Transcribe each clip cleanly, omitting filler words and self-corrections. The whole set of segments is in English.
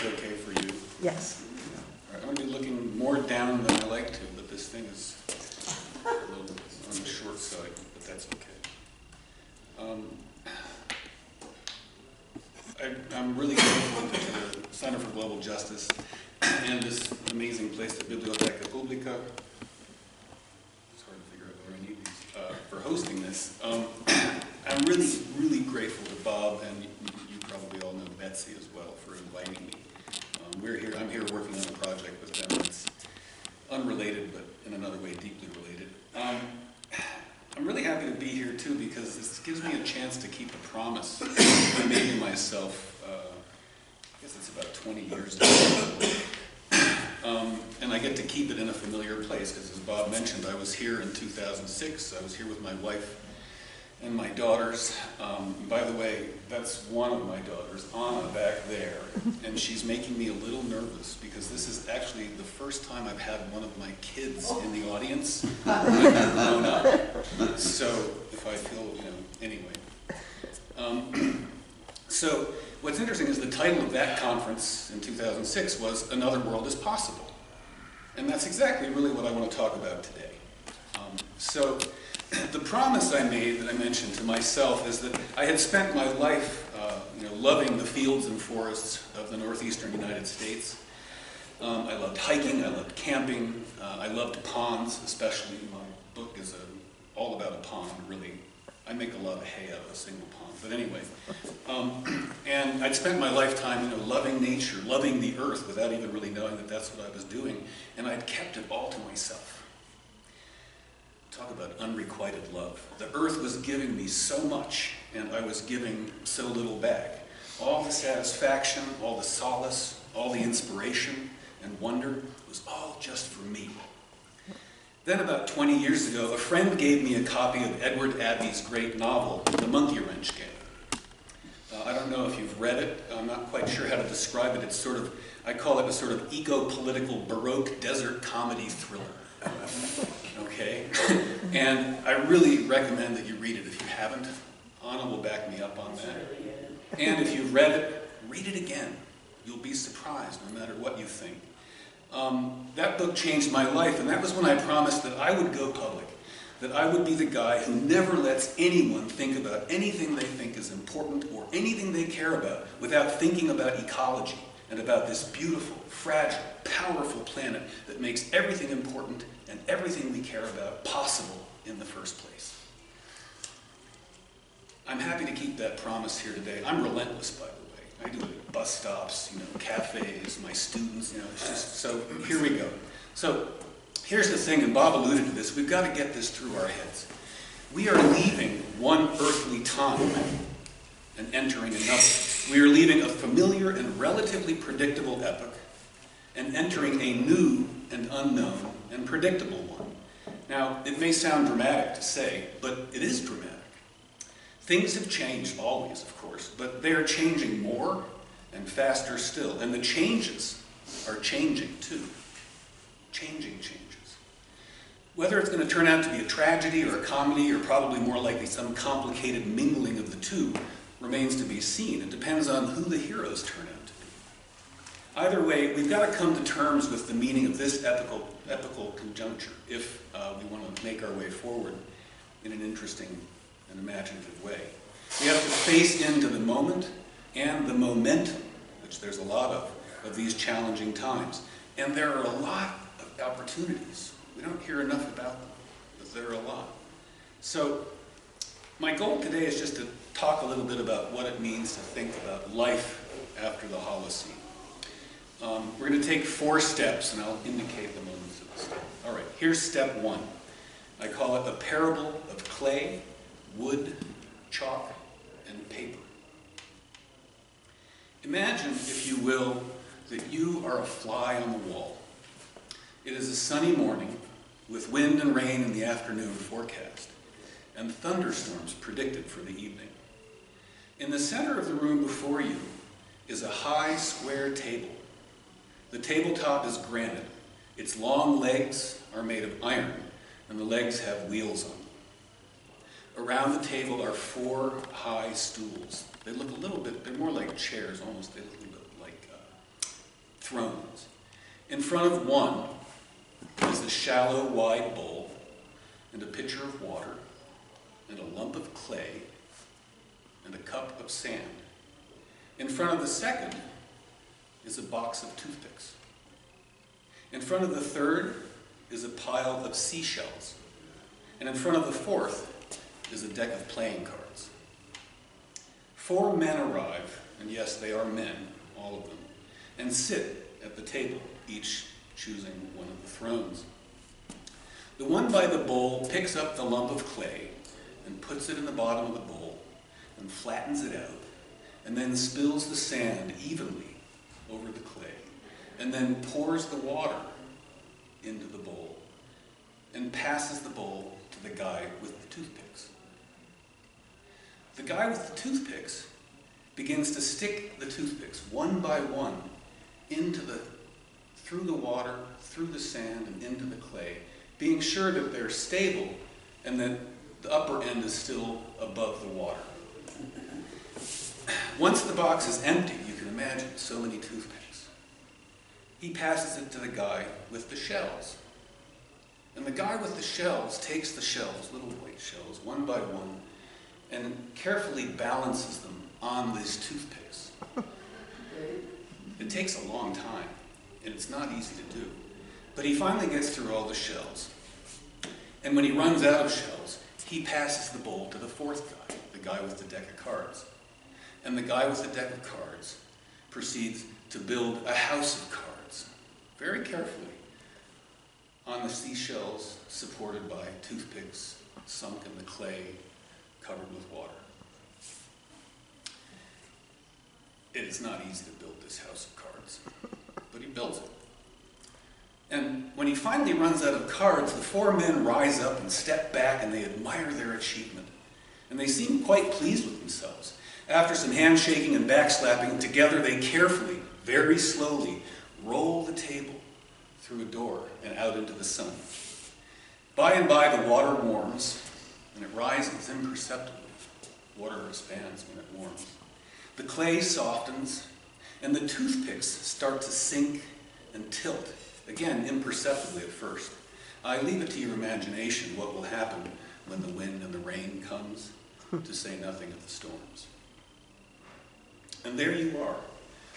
that's okay for you. Yes. All right, I'm going to be looking more down than I like to, but this thing is a little on the short side, but that's okay. I'm really grateful to the Center for Global Justice and this amazing place, the Biblioteca Pública. It's hard to figure out whether I need these for hosting this. I'm really, really grateful to Bob, and you probably all know Betsy as well, for inviting me. I'm here working on a project with them that's unrelated, but in another way deeply related. I'm really happy to be here too, because this gives me a chance to keep a promise I made to myself, I guess it's about 20 years ago. And I get to keep it in a familiar place, because as Bob mentioned, I was here in 2006. I was here with my wife and my daughters. By the way, that's one of my daughters, Anna, back there, and she's making me a little nervous because this is actually the first time I've had one of my kids in the audience. I've grown up, so if I feel, anyway. So what's interesting is the title of that conference in 2006 was "Another World is Possible," and that's exactly really what I want to talk about today. So the promise I made that I mentioned to myself is that I had spent my life loving the fields and forests of the northeastern United States. I loved hiking, I loved camping, I loved ponds, especially. My book is all about a pond, really. I make a lot of hay out of a single pond, but anyway. And I'd spent my lifetime loving nature, loving the earth, without even really knowing that that's what I was doing, and I'd kept it all to myself. Talk about unrequited love. The earth was giving me so much, and I was giving so little back. All the satisfaction, all the solace, all the inspiration and wonder was all just for me. Then about 20 years ago, a friend gave me a copy of Edward Abbey's great novel, The Monkey Wrench Gang. I don't know if you've read it. I'm not quite sure how to describe it. It's sort of, I call it a sort of eco-political Baroque desert comedy thriller. Okay? And I really recommend that you read it if you haven't. Anna will back me up on that. And if you've read it, read it again. You'll be surprised no matter what you think. That book changed my life, and that was when I promised that I would go public, that I would be the guy who never lets anyone think about anything they think is important or anything they care about without thinking about ecology and about this beautiful, fragile, powerful planet that makes everything important and everything we care about possible in the first place. I'm happy to keep that promise here today. I'm relentless, by the way. I do it at bus stops, cafes, my students, it's just, so here we go. So here's the thing, and Bob alluded to this, we've got to get this through our heads. We are leaving one earthly time and entering another. We are leaving a familiar and relatively predictable epoch and entering a new and unknown and predictable one. Now, it may sound dramatic to say, but it is dramatic. Things have changed always, of course, but they are changing more and faster still. And the changes are changing too. Changing changes. Whether it's going to turn out to be a tragedy or a comedy, or probably more likely some complicated mingling of the two, remains to be seen. It depends on who the heroes turn out to be. Either way, we've got to come to terms with the meaning of this epical conjuncture if we want to make our way forward in an interesting and imaginative way. We have to face into the moment and the momentum, which there's a lot of these challenging times. And there are a lot of opportunities. We don't hear enough about them, but there are a lot. So my goal today is just to talk a little bit about what it means to think about life after the Holocene. We're going to take 4 steps, and I'll indicate the moments of the step. All right, here's step 1. I call it a parable of clay, wood, chalk, and paper. Imagine, if you will, that you are a fly on the wall. It is a sunny morning with wind and rain in the afternoon forecast, and thunderstorms predicted for the evening. In the center of the room before you is a high square table. The tabletop is granite. Its long legs are made of iron, and the legs have wheels on them. Around the table are 4 high stools. They look a little bit, they're more like chairs almost. They look a little bit like thrones. In front of one is a shallow, wide bowl, and a pitcher of water, and a lump of clay, and a cup of sand. In front of the second is a box of toothpicks. In front of the third is a pile of seashells. And in front of the fourth is a deck of playing cards. 4 men arrive, and yes, they are men, all of them, and sit at the table, each choosing one of the thrones. The one by the bowl picks up the lump of clay and puts it in the bottom of the bowl and flattens it out, and then spills the sand evenly over the clay, and then pours the water into the bowl and passes the bowl to the guy with the toothpicks. The guy with the toothpicks begins to stick the toothpicks one by one through the water, through the sand, and into the clay, being sure that they're stable and that the upper end is still above the water. Once the box is empty, you can imagine so many toothpicks. He passes it to the guy with the shells. And the guy with the shells takes the shells, little white shells, one by one, and carefully balances them on these toothpicks. It takes a long time, and it's not easy to do. But he finally gets through all the shells. And when he runs out of shells, he passes the bowl to the fourth guy, the guy with the deck of cards. And the guy with the deck of cards proceeds to build a house of cards, very carefully, on the seashells supported by toothpicks sunk in the clay, covered with water. It is not easy to build this house of cards, but he builds it. And when he finally runs out of cards, the 4 men rise up and step back, and they admire their achievement. And they seem quite pleased with themselves. After some handshaking and backslapping, together they carefully, very slowly, roll the table through a door and out into the sun. By and by, the water warms, and it rises imperceptibly. Water expands when it warms. The clay softens, and the toothpicks start to sink and tilt, again, imperceptibly at first. I leave it to your imagination what will happen when the wind and the rain comes, to say nothing of the storms. And there you are,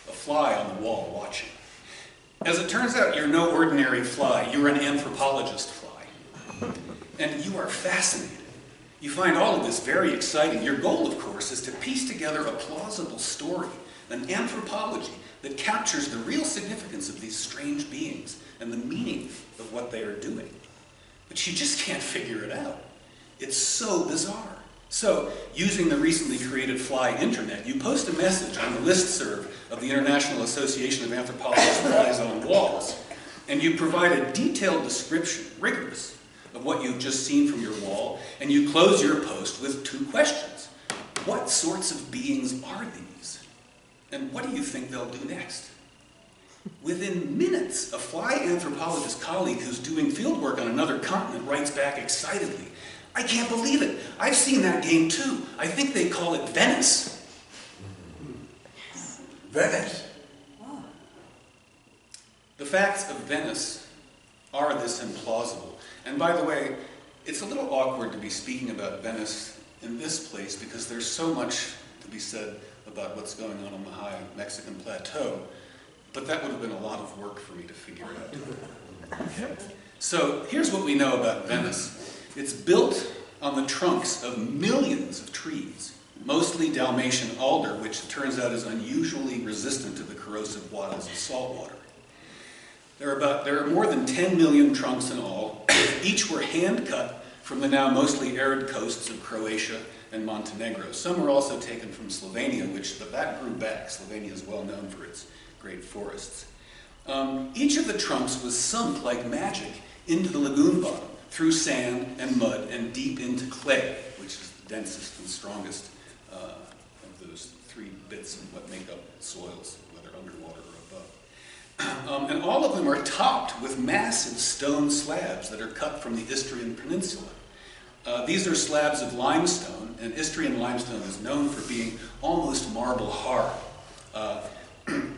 a fly on the wall watching. As it turns out, you're no ordinary fly. You're an anthropologist fly. And you are fascinated. You find all of this very exciting. Your goal, of course, is to piece together a plausible story, an anthropology that captures the real significance of these strange beings and the meaning of what they are doing. But you just can't figure it out. It's so bizarre. So, using the recently created Fly Internet, you post a message on the listserv of the International Association of Anthropologists Flies on Walls, and you provide a detailed description, rigorous, of what you've just seen from your wall, and you close your post with 2 questions. What sorts of beings are these? And what do you think they'll do next? Within minutes, a fly anthropologist colleague who's doing fieldwork on another continent writes back excitedly, "I can't believe it. I've seen that game too. I think they call it Venice." Venice? Oh. The facts of Venice are this implausible. And by the way, it's a little awkward to be speaking about Venice in this place because there's so much to be said about what's going on the high Mexican plateau, but that would have been a lot of work for me to figure out. So here's what we know about Venice. It's built on the trunks of millions of trees, mostly Dalmatian alder, which it turns out is unusually resistant to the corrosive wiles of salt water. There are more than 10 million trunks in all. Each were hand-cut from the now mostly arid coasts of Croatia and Montenegro. Some were also taken from Slovenia, but that grew back. Slovenia is well known for its great forests. Each of the trunks was sunk like magic into the lagoon bottom, through sand and mud and deep into clay, which is the densest and strongest of those 3 bits of what make up soils, whether underwater or above. And all of them are topped with massive stone slabs that are cut from the Istrian Peninsula. These are slabs of limestone, and Istrian limestone is known for being almost marble hard.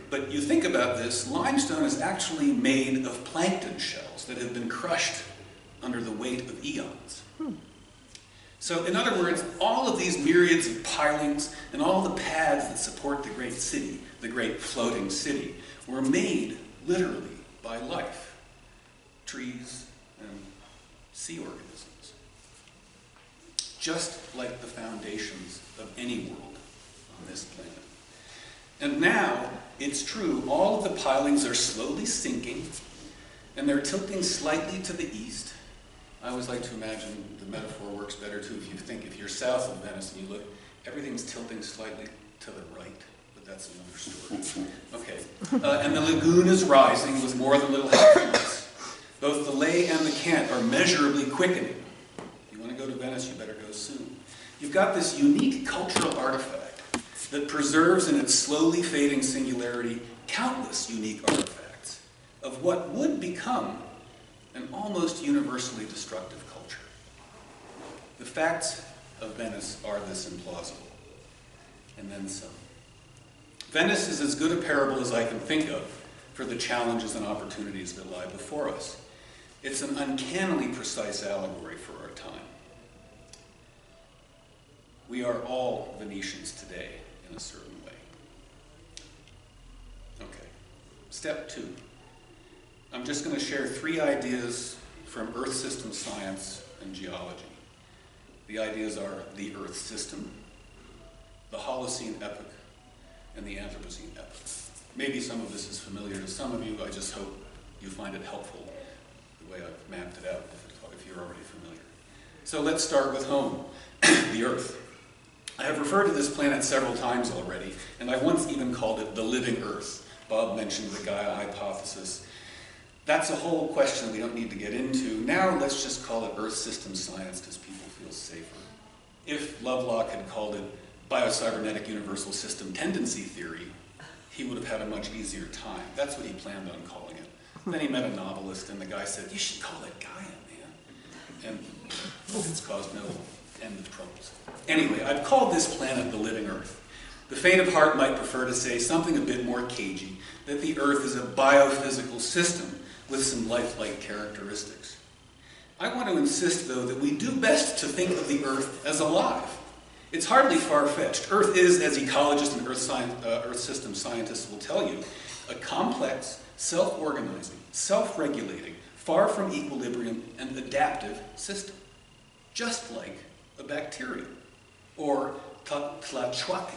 But But you think about this, limestone is actually made of plankton shells that have been crushed under the weight of eons. So in other words, all of these myriads of pilings and all the pads that support the great city, the great floating city, were made literally by life, trees and sea organisms. Just like the foundations of any world on this planet. And now, it's true, all of the pilings are slowly sinking, and they're tilting slightly to the east. I always like to imagine the metaphor works better too if you think, if you're south of Venice and you look, everything's tilting slightly to the right, but that's another story. Okay, and the lagoon is rising with more than little happiness. Both the Lay and the Cant are measurably quickening. If you want to go to Venice, you better go soon. You've got this unique cultural artifact that preserves in its slowly fading singularity countless unique artifacts of what would become an almost universally destructive culture. The facts of Venice are this implausible, and then some. Venice is as good a parable as I can think of for the challenges and opportunities that lie before us. It's an uncannily precise allegory for our time. We are all Venetians today, in a certain way. Okay, step 2. I'm just going to share 3 ideas from Earth system science and geology. The ideas are the Earth system, the Holocene epoch, and the Anthropocene epoch. Maybe some of this is familiar to some of you. I just hope you find it helpful the way I've mapped it out, if you're already familiar. So let's start with home, the Earth. I have referred to this planet several times already, and I once even called it the living Earth. Bob mentioned the Gaia hypothesis. That's a whole question we don't need to get into. Now let's just call it Earth system science because people feel safer. If Lovelock had called it biocybernetic universal system tendency theory, he would have had a much easier time. That's what he planned on calling it. Then he met a novelist, and the guy said, "You should call it Gaia, man." And it's caused no end of troubles. Anyway, I've called this planet the living Earth. The faint of heart might prefer to say something a bit more cagey, that the Earth is a biophysical system with some lifelike characteristics. I want to insist, though, that we do best to think of the Earth as alive. It's hardly far-fetched. Earth is, as ecologists and Earth system scientists will tell you, a complex, self-organizing, self-regulating, far from equilibrium and adaptive system. Just like a bacterium, or Tlachuaque.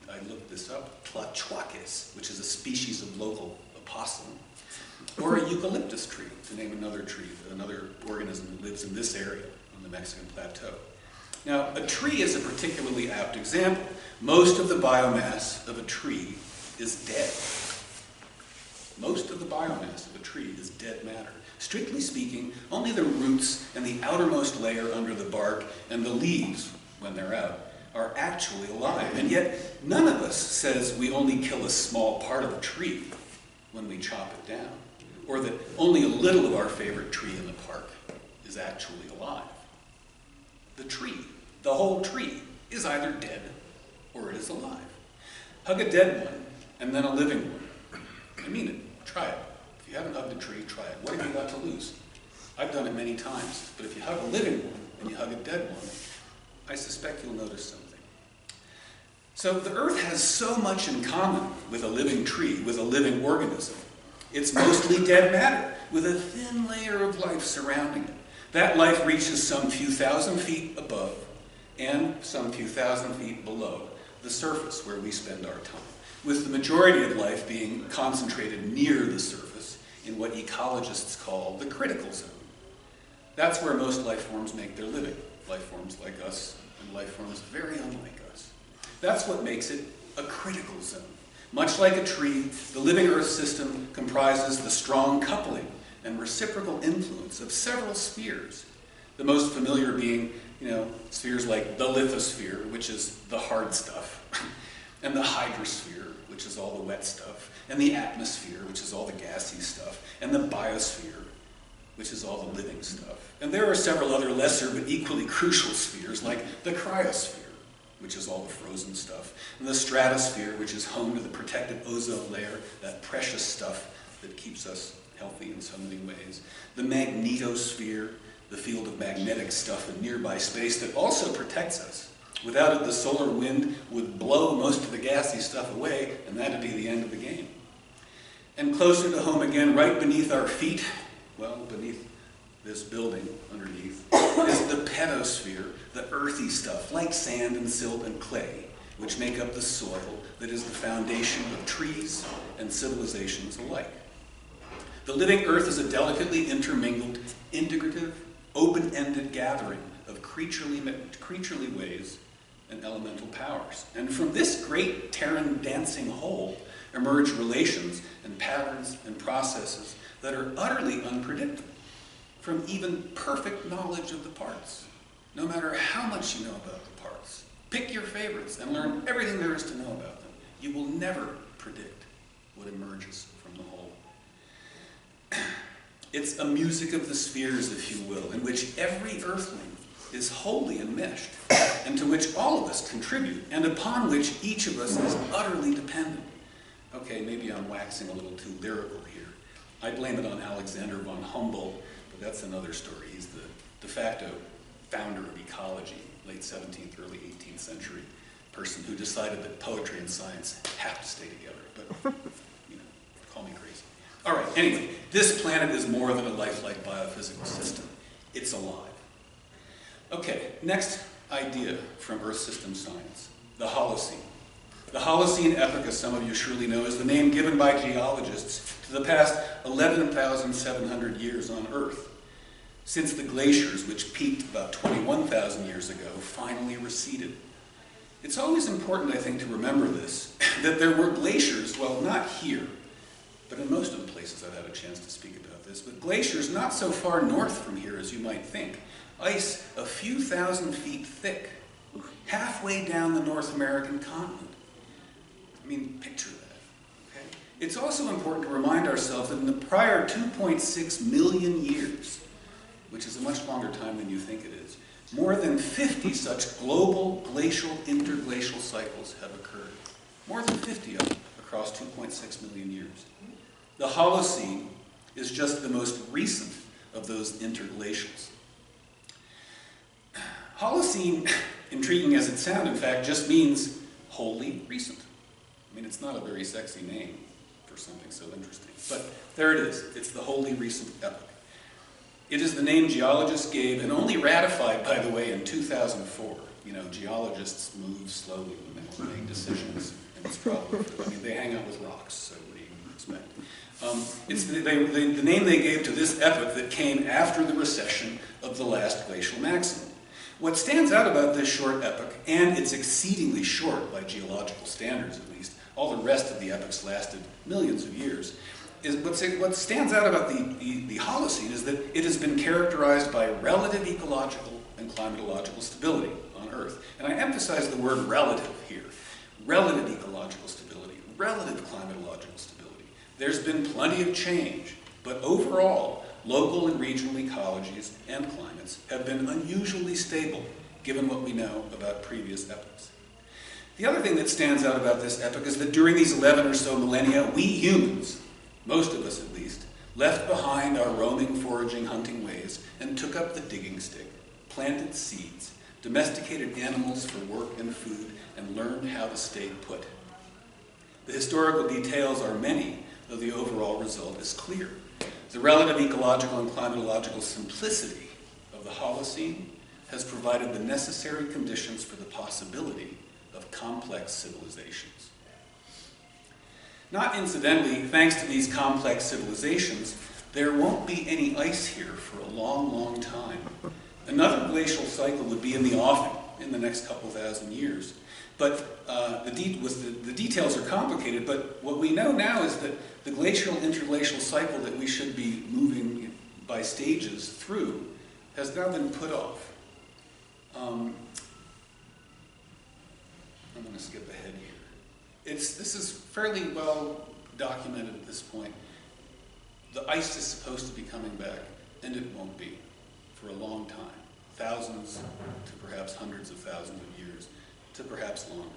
I looked this up, Tlachuaques, which is a species of local opossum, or a eucalyptus tree, to name another tree, another organism that lives in this area on the Mexican plateau. Now, a tree is a particularly apt example. Most of the biomass of a tree is dead. Most of the biomass of a tree is dead matter. Strictly speaking, only the roots and the outermost layer under the bark and the leaves, when they're out, are actually alive. And yet, none of us says we only kill a small part of a tree when we chop it down, or that only a little of our favorite tree in the park is actually alive. The tree, the whole tree, is either dead or it is alive. Hug a dead one and then a living one. I mean it. Try it. If you haven't hugged a tree, try it. What have you got to lose? I've done it many times, but if you hug a living one and you hug a dead one, I suspect you'll notice something. So the Earth has so much in common with a living tree, with a living organism. It's mostly dead matter, with a thin layer of life surrounding it. That life reaches some few thousand feet above and some few thousand feet below the surface where we spend our time, with the majority of life being concentrated near the surface in what ecologists call the critical zone. That's where most life forms make their living, life forms like us and life forms very unlike us. That's what makes it a critical zone. Much like a tree, the living Earth system comprises the strong coupling and reciprocal influence of several spheres. The most familiar being, spheres like the lithosphere, which is the hard stuff, and the hydrosphere, which is all the wet stuff, and the atmosphere, which is all the gassy stuff, and the biosphere, which is all the living stuff. And there are several other lesser but equally crucial spheres, like the cryosphere, which is all the frozen stuff, and the stratosphere, which is home to the protected ozone layer, that precious stuff that keeps us healthy in so many ways, the magnetosphere, the field of magnetic stuff in nearby space that also protects us. Without it, the solar wind would blow most of the gassy stuff away, and that'd be the end of the game. And closer to home again, right beneath our feet, well, beneath this building underneath, is the pedosphere, the earthy stuff, like sand and silt and clay, which make up the soil that is the foundation of trees and civilizations alike. The living earth is a delicately intermingled, integrative, open-ended gathering of creaturely ways and elemental powers. And from this great Terran dancing whole emerge relations and patterns and processes that are utterly unpredictable from even perfect knowledge of the parts, no matter how much you know about the parts. Pick your favorites and learn everything there is to know about them. You will never predict what emerges from the whole. It's a music of the spheres, if you will, in which every earthling is wholly enmeshed, and to which all of us contribute, and upon which each of us is utterly dependent. Okay, maybe I'm waxing a little too lyrical here. I blame it on Alexander von Humboldt, but that's another story. He's the de facto founder of ecology, late 17th, early 18th century person who decided that poetry and science have to stay together, but, you know, call me crazy. All right, anyway, this planet is more than a lifelike biophysical system. It's alive. Okay, next idea from Earth system science, the Holocene. The Holocene epoch, as some of you surely know, is the name given by geologists to the past 11,700 years on Earth, since the glaciers, which peaked about 21,000 years ago, finally receded. It's always important, I think, to remember this, that there were glaciers, well, not here, but in most of the places I've had a chance to speak about this, but glaciers not so far north from here as you might think. Ice a few thousand feet thick, halfway down the North American continent. I mean, picture that, okay? It's also important to remind ourselves that in the prior 2.6 million years, which is a much longer time than you think it is, more than 50 such global glacial interglacial cycles have occurred. More than 50 of them across 2.6 million years. The Holocene is just the most recent of those interglacials. Holocene, intriguing as it sounds, in fact, just means wholly recent. I mean, it's not a very sexy name for something so interesting, but there it is. It's the wholly recent epoch. It is the name geologists gave, and only ratified, by the way, in 2004. You know, geologists move slowly when they want to make decisions, and it's probably, I mean, they hang out with rocks, so what do you expect? It's the name they gave to this epoch that came after the recession of the last glacial maximum. What stands out about this short epoch, and it's exceedingly short by geological standards at least, all the rest of the epochs lasted millions of years, is what stands out about the Holocene is that it has been characterized by relative ecological and climatological stability on Earth. And I emphasize the word relative here. Relative ecological stability, relative climatological stability. There's been plenty of change, but overall, local and regional ecologies and climates have been unusually stable, given what we know about previous epochs. The other thing that stands out about this epoch is that during these 11 or so millennia, we humans, most of us at least, left behind our roaming, foraging, hunting ways and took up the digging stick, planted seeds, domesticated animals for work and food, and learned how to stay put. The historical details are many, though the overall result is clear. The relative ecological and climatological simplicity of the Holocene has provided the necessary conditions for the possibility of complex civilizations. Not incidentally, thanks to these complex civilizations, there won't be any ice here for a long, long time. Another glacial cycle would be in the offing in the next couple thousand years. But the details are complicated, but what we know now is that the glacial interglacial cycle that we should be moving by stages through has now been put off. I'm going to skip ahead here. This is fairly well documented at this point. The ice is supposed to be coming back, and it won't be for a long time. Thousands to perhaps hundreds of thousands of years. to perhaps longer.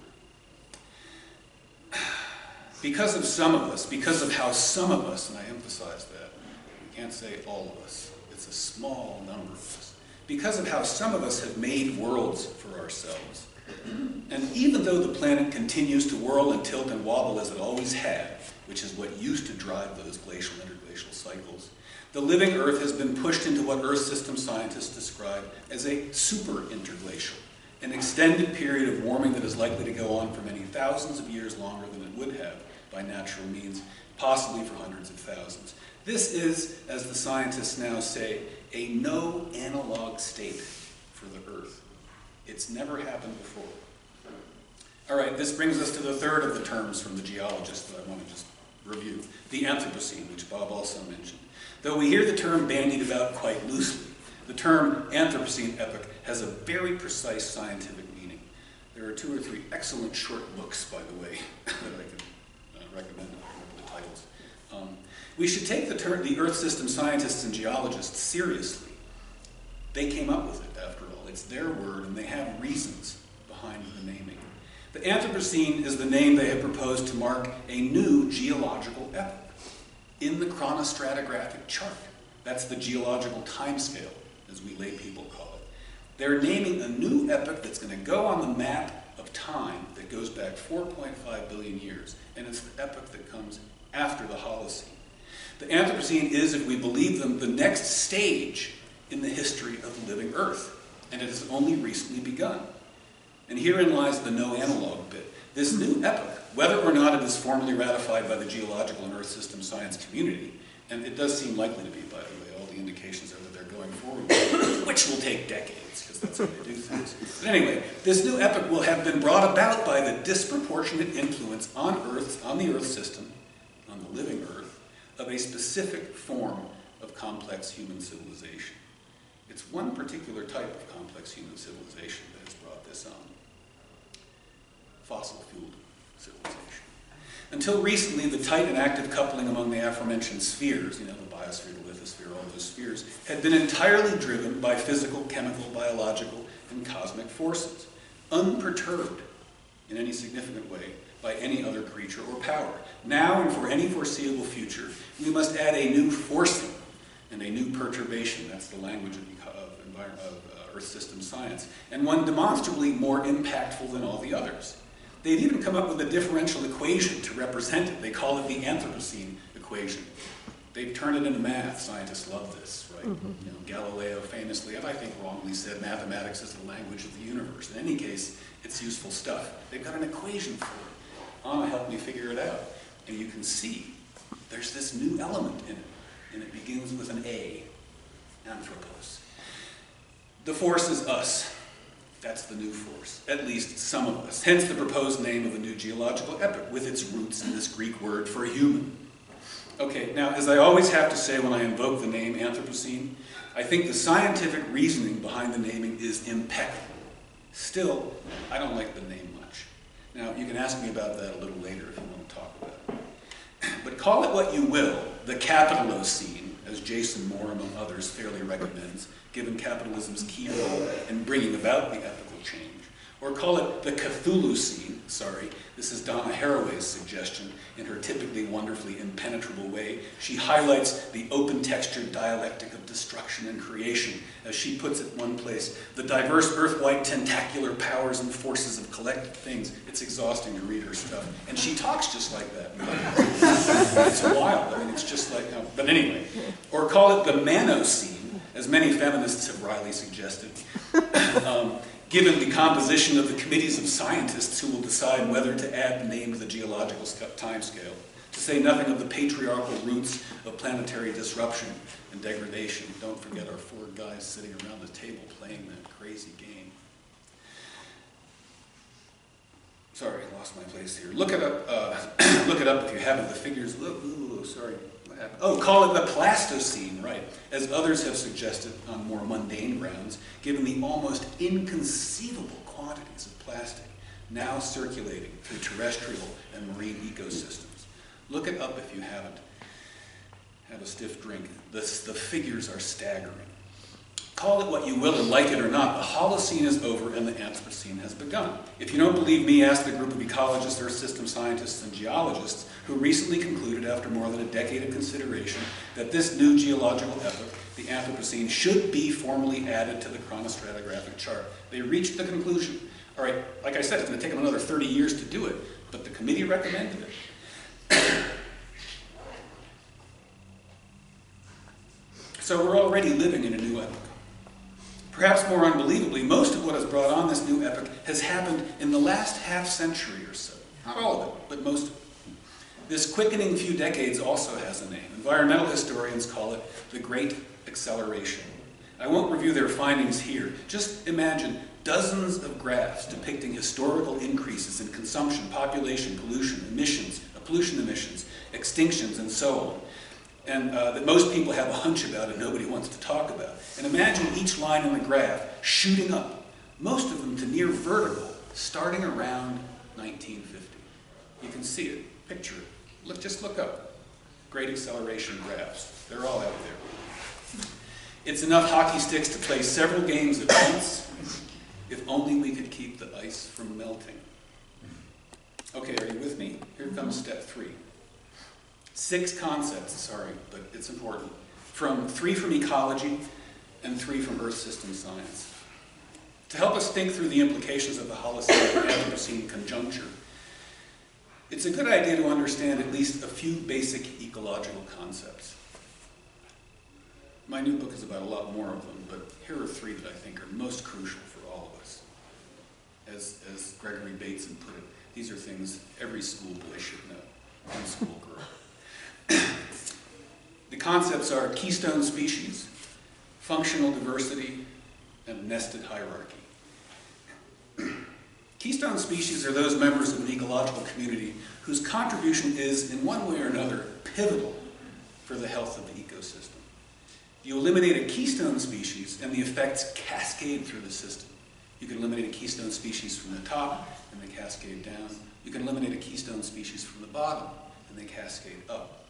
Because of some of us, because of how some of us, and I emphasize that, we can't say all of us, it's a small number of us, because of how some of us have made worlds for ourselves. And even though the planet continues to whirl and tilt and wobble as it always had, which is what used to drive those glacial interglacial cycles, the living Earth has been pushed into what Earth system scientists describe as a super interglacial, an extended period of warming that is likely to go on for many thousands of years longer than it would have by natural means, possibly for hundreds of thousands. This is, as the scientists now say, a no analog state for the Earth. It's never happened before. All right, this brings us to the third of the terms from the geologists that I want to just review, the Anthropocene, which Bob also mentioned. Though we hear the term bandied about quite loosely, the term Anthropocene epoch has a very precise scientific meaning. There are 2 or 3 excellent short books, by the way, that I could recommend. I don't remember the titles. We should take the term, the Earth system scientists and geologists seriously. They came up with it, after all. It's their word, and they have reasons behind the naming. The Anthropocene is the name they have proposed to mark a new geological epoch in the chronostratigraphic chart. That's the geological timescale, as we lay people call it. They're naming a new epoch that's going to go on the map of time that goes back 4.5 billion years, and it's the epoch that comes after the Holocene. The Anthropocene is, if we believe them, the next stage in the history of the living Earth, and it has only recently begun. And herein lies the no analog bit. This new epoch, whether or not it is formally ratified by the geological and Earth system science community, and it does seem likely to be, by the way, all the indications are that they're going forward with it, which will take decades, because that's how they do things. But anyway, this new epoch will have been brought about by the disproportionate influence on the Earth system, on the living Earth, of a specific form of complex human civilization. It's one particular type of complex human civilization that has brought this on. Fossil-fueled civilization. Until recently, the tight and active coupling among the aforementioned spheres, the biosphere, the lithosphere, all those spheres, had been entirely driven by physical, chemical, biological, and cosmic forces, unperturbed in any significant way by any other creature or power. Now, and for any foreseeable future, we must add a new forcing and a new perturbation. That's the language of Earth system science, and one demonstrably more impactful than all the others. They've even come up with a differential equation to represent it. They call it the Anthropocene equation. They've turned it into math. Scientists love this, right? Mm-hmm. Galileo famously, and I think wrongly, said mathematics is the language of the universe. In any case, it's useful stuff. They've got an equation for it. Anna helped me figure it out. And you can see there's this new element in it, and it begins with an A, anthropos. The force is us. That's the new force, at least some of us. Hence the proposed name of the new geological epoch, with its roots in this Greek word for human. Okay, now, as I always have to say when I invoke the name Anthropocene, I think the scientific reasoning behind the naming is impeccable. Still, I don't like the name much. Now, you can ask me about that a little later if you want to talk about it. But call it what you will, the capitalocene, as Jason Moore, among others, fairly recommends, given capitalism's key role in bringing about the epochal change. Or call it the Cthulhucene, sorry, this is Donna Haraway's suggestion. In her typically wonderfully impenetrable way, she highlights the open-textured dialectic of destruction and creation. As she puts it one place, the diverse earth-wide tentacular powers and forces of collective things. It's exhausting to read her stuff. And she talks just like that. It's wild. I mean, it's just like, but anyway. Or call it the Manocene, as many feminists have wryly suggested. Given the composition of the committees of scientists who will decide whether to add the name to the geological timescale, to say nothing of the patriarchal roots of planetary disruption and degradation. Don't forget our 4 guys sitting around the table playing that crazy game. Sorry, I lost my place here. Look it up. Look it up if you haven't. The figures. Sorry. Oh, call it the Plastocene, right, as others have suggested on more mundane grounds, given the almost inconceivable quantities of plastic now circulating through terrestrial and marine ecosystems. Look it up if you haven't. Have a stiff drink. The figures are staggering. Call it what you will and like it or not, the Holocene is over and the Anthropocene has begun. If you don't believe me, ask the group of ecologists, earth system scientists, and geologists who recently concluded after more than a decade of consideration that this new geological epoch, the Anthropocene, should be formally added to the chronostratigraphic chart. They reached the conclusion. All right, like I said, it's going to take them another 30 years to do it, but the committee recommended it. So we're already living in a new epoch. Perhaps more unbelievably, most of what has brought on this new epoch has happened in the last half century or so. Not all of it, but most of it. This quickening few decades also has a name. Environmental historians call it the Great Acceleration. I won't review their findings here. Just imagine dozens of graphs depicting historical increases in consumption, population, pollution emissions, extinctions, and so on. And that most people have a hunch about and nobody wants to talk about. And imagine each line in the graph shooting up, most of them to near vertical, starting around 1950. You can see it, picture it. Just look up. Great acceleration graphs. They're all out there. It's enough hockey sticks to play several games at once, if only we could keep the ice from melting. Okay, are you with me? Here comes step 3. 6 concepts, sorry, but it's important. 3 from ecology and 3 from earth system science. To help us think through the implications of the Holocene and Anthropocene conjuncture, it's a good idea to understand at least a few basic ecological concepts. My new book is about a lot more of them, but here are 3 that I think are most crucial for all of us. As Gregory Bateson put it, these are things every schoolboy should know, and schoolgirl. The concepts are keystone species, functional diversity, and nested hierarchy. Keystone species are those members of an ecological community whose contribution is, in one way or another, pivotal for the health of the ecosystem. You eliminate a keystone species and the effects cascade through the system. You can eliminate a keystone species from the top and they cascade down. You can eliminate a keystone species from the bottom and they cascade up.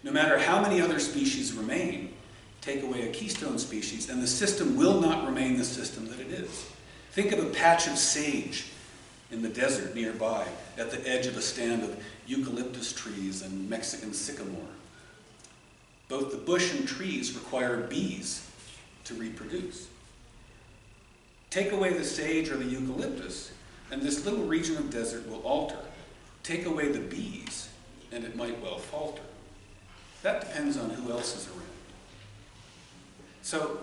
No matter how many other species remain, take away a keystone species and the system will not remain the system that it is. Think of a patch of sage in the desert nearby at the edge of a stand of eucalyptus trees and Mexican sycamore. Both the bush and trees require bees to reproduce. Take away the sage or the eucalyptus and this little region of desert will alter. Take away the bees and it might well falter. That depends on who else is around. So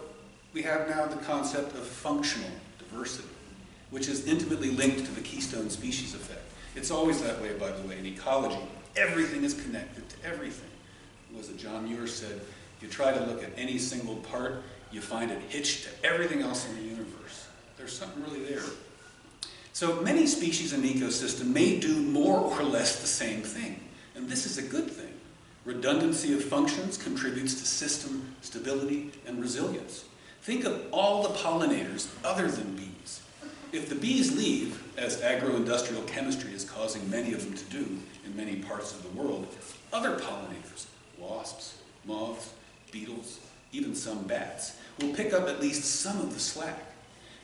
we have now the concept of functional diversity, which is intimately linked to the keystone species effect. It's always that way, by the way, in ecology. Everything is connected to everything. Was it John Muir said, if you try to look at any single part, you find it hitched to everything else in the universe. There's something really there. So many species in an ecosystem may do more or less the same thing, and this is a good thing. Redundancy of functions contributes to system stability and resilience. Think of all the pollinators other than bees. If the bees leave, as agro-industrial chemistry is causing many of them to do in many parts of the world, other pollinators, wasps, moths, beetles, even some bats, will pick up at least some of the slack.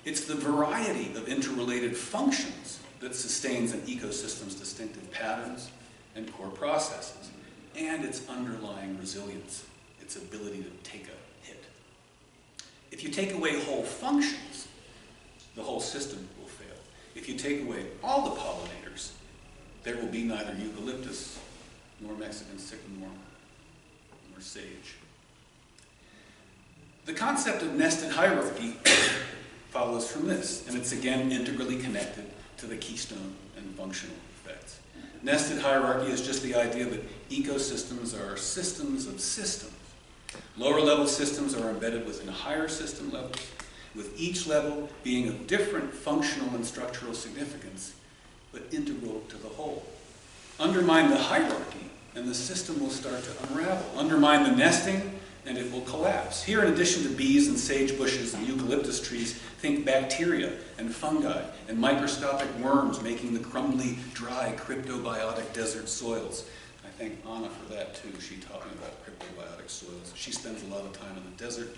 It's the variety of interrelated functions that sustains an ecosystem's distinctive patterns and core processes, and its underlying resilience, its ability to take a hit. If you take away whole functions, the whole system will fail. If you take away all the pollinators, there will be neither eucalyptus, nor Mexican sycamore, nor sage. The concept of nested hierarchy follows from this, and it's again integrally connected to the keystone and functional effects. Nested hierarchy is just the idea that ecosystems are systems of systems. Lower level systems are embedded within higher system levels, with each level being of different functional and structural significance, but integral to the whole. Undermine the hierarchy, and the system will start to unravel. Undermine the nesting, and it will collapse. Here, in addition to bees and sage bushes and eucalyptus trees, think bacteria and fungi and microscopic worms making the crumbly, dry, cryptobiotic desert soils. I thank Anna for that too. She taught me about cryptobiotic soils. She spends a lot of time in the desert,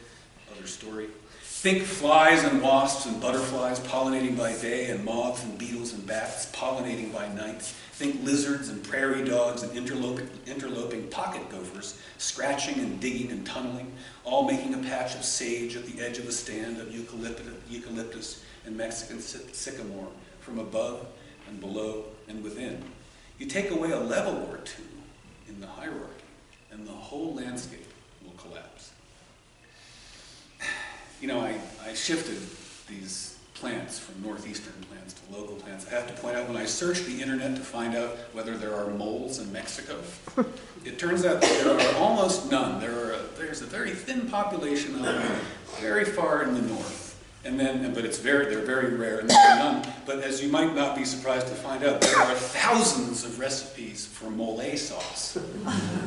other story. Think flies and wasps and butterflies pollinating by day, and moths and beetles and bats pollinating by night. Think lizards and prairie dogs and interloping pocket gophers, scratching and digging and tunneling, all making a patch of sage at the edge of a stand of eucalyptus and Mexican sycamore from above and below and within. You take away a level or two in the hierarchy, and the whole landscape will collapse. You know, I shifted these plants from northeastern plants to local plants. I have to point out, when I searched the internet to find out whether there are moles in Mexico, it turns out that there are almost none. There's a very thin population of them very far in the north. But they're very rare, and there are none. But as you might not be surprised to find out, there are thousands of recipes for mole sauce.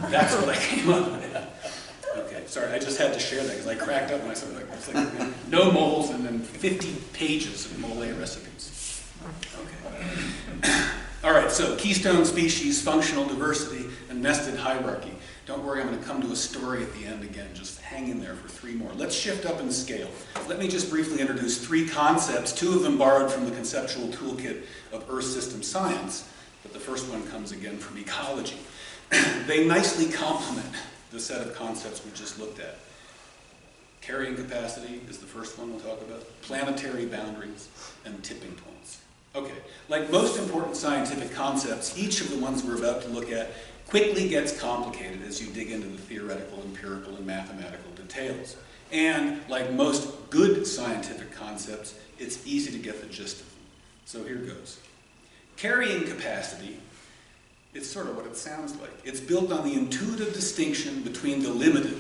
That's what I came up with. Okay, sorry, I just had to share that because I cracked up when I said, like, no moles and then 50 pages of mole recipes. Okay. All right, so keystone species, functional diversity, and nested hierarchy. Don't worry, I'm going to come to a story at the end again. Just hang in there for 3 more. Let's shift up in scale. Let me just briefly introduce 3 concepts, 2 of them borrowed from the conceptual toolkit of Earth system science, but the first one comes again from ecology. They nicely complement the set of concepts we just looked at. Carrying capacity is the first one we'll talk about, planetary boundaries, and tipping points. Okay, like most important scientific concepts, each of the ones we're about to look at quickly gets complicated as you dig into the theoretical, empirical, and mathematical details. And like most good scientific concepts, it's easy to get the gist of them. So here goes. Carrying capacity, it's sort of what it sounds like. It's built on the intuitive distinction between the limited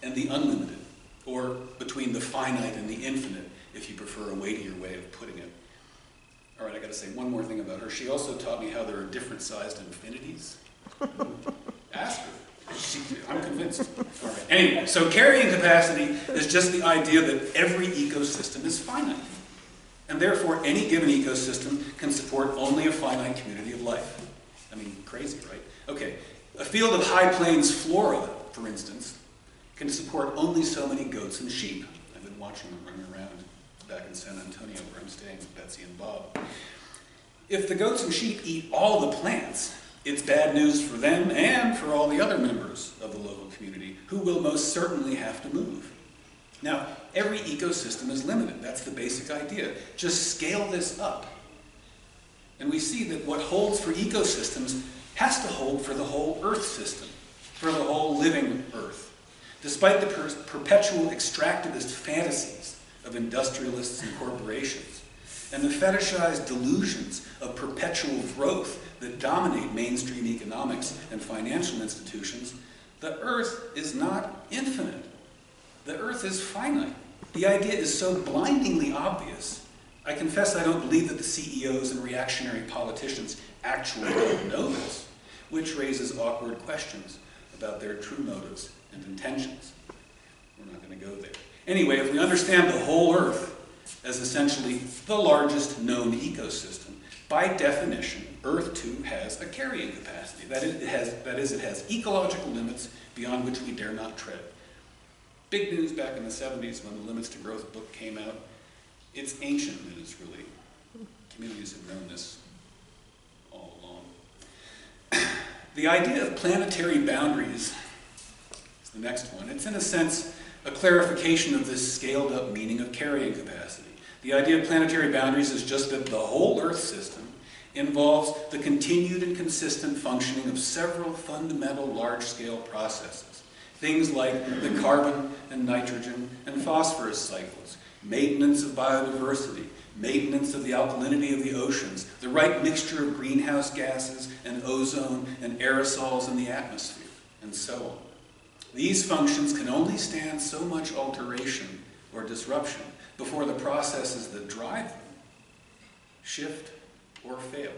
and the unlimited, or between the finite and the infinite, if you prefer a weightier way of putting it. All right, I gotta say one more thing about her. She also taught me how there are different sized infinities. Ask her. I'm convinced. All right. Anyway, so carrying capacity is just the idea that every ecosystem is finite. And therefore, any given ecosystem can support only a finite community of life. I mean, crazy, right? Okay, a field of high plains flora, for instance, can support only so many goats and sheep. I've been watching them running around back in San Antonio, where I'm staying with Betsy and Bob. If the goats and sheep eat all the plants, it's bad news for them and for all the other members of the local community, who will most certainly have to move. Now, every ecosystem is limited. That's the basic idea. Just scale this up. And we see that what holds for ecosystems has to hold for the whole Earth system, for the whole living Earth. Despite the perpetual extractivist fantasies of industrialists and corporations, and the fetishized delusions of perpetual growth that dominate mainstream economics and financial institutions, the Earth is not infinite. The Earth is finite. The idea is so blindingly obvious, I confess I don't believe that the CEOs and reactionary politicians actually don't know this, which raises awkward questions about their true motives and intentions. We're not going to go there. Anyway, if we understand the whole Earth as essentially the largest known ecosystem, by definition, Earth too has a carrying capacity. That is, it has ecological limits beyond which we dare not tread. Big news back in the 70s when the Limits to Growth book came out. It's ancient news, really. Communities have known this all along. The idea of planetary boundaries is the next one. It's, in a sense, a clarification of this scaled-up meaning of carrying capacity. The idea of planetary boundaries is just that the whole Earth system involves the continued and consistent functioning of several fundamental large-scale processes. Things like the carbon and nitrogen and phosphorus cycles, maintenance of biodiversity, maintenance of the alkalinity of the oceans, the right mixture of greenhouse gases and ozone and aerosols in the atmosphere, and so on. These functions can only stand so much alteration or disruption before the processes that drive them shift or fail,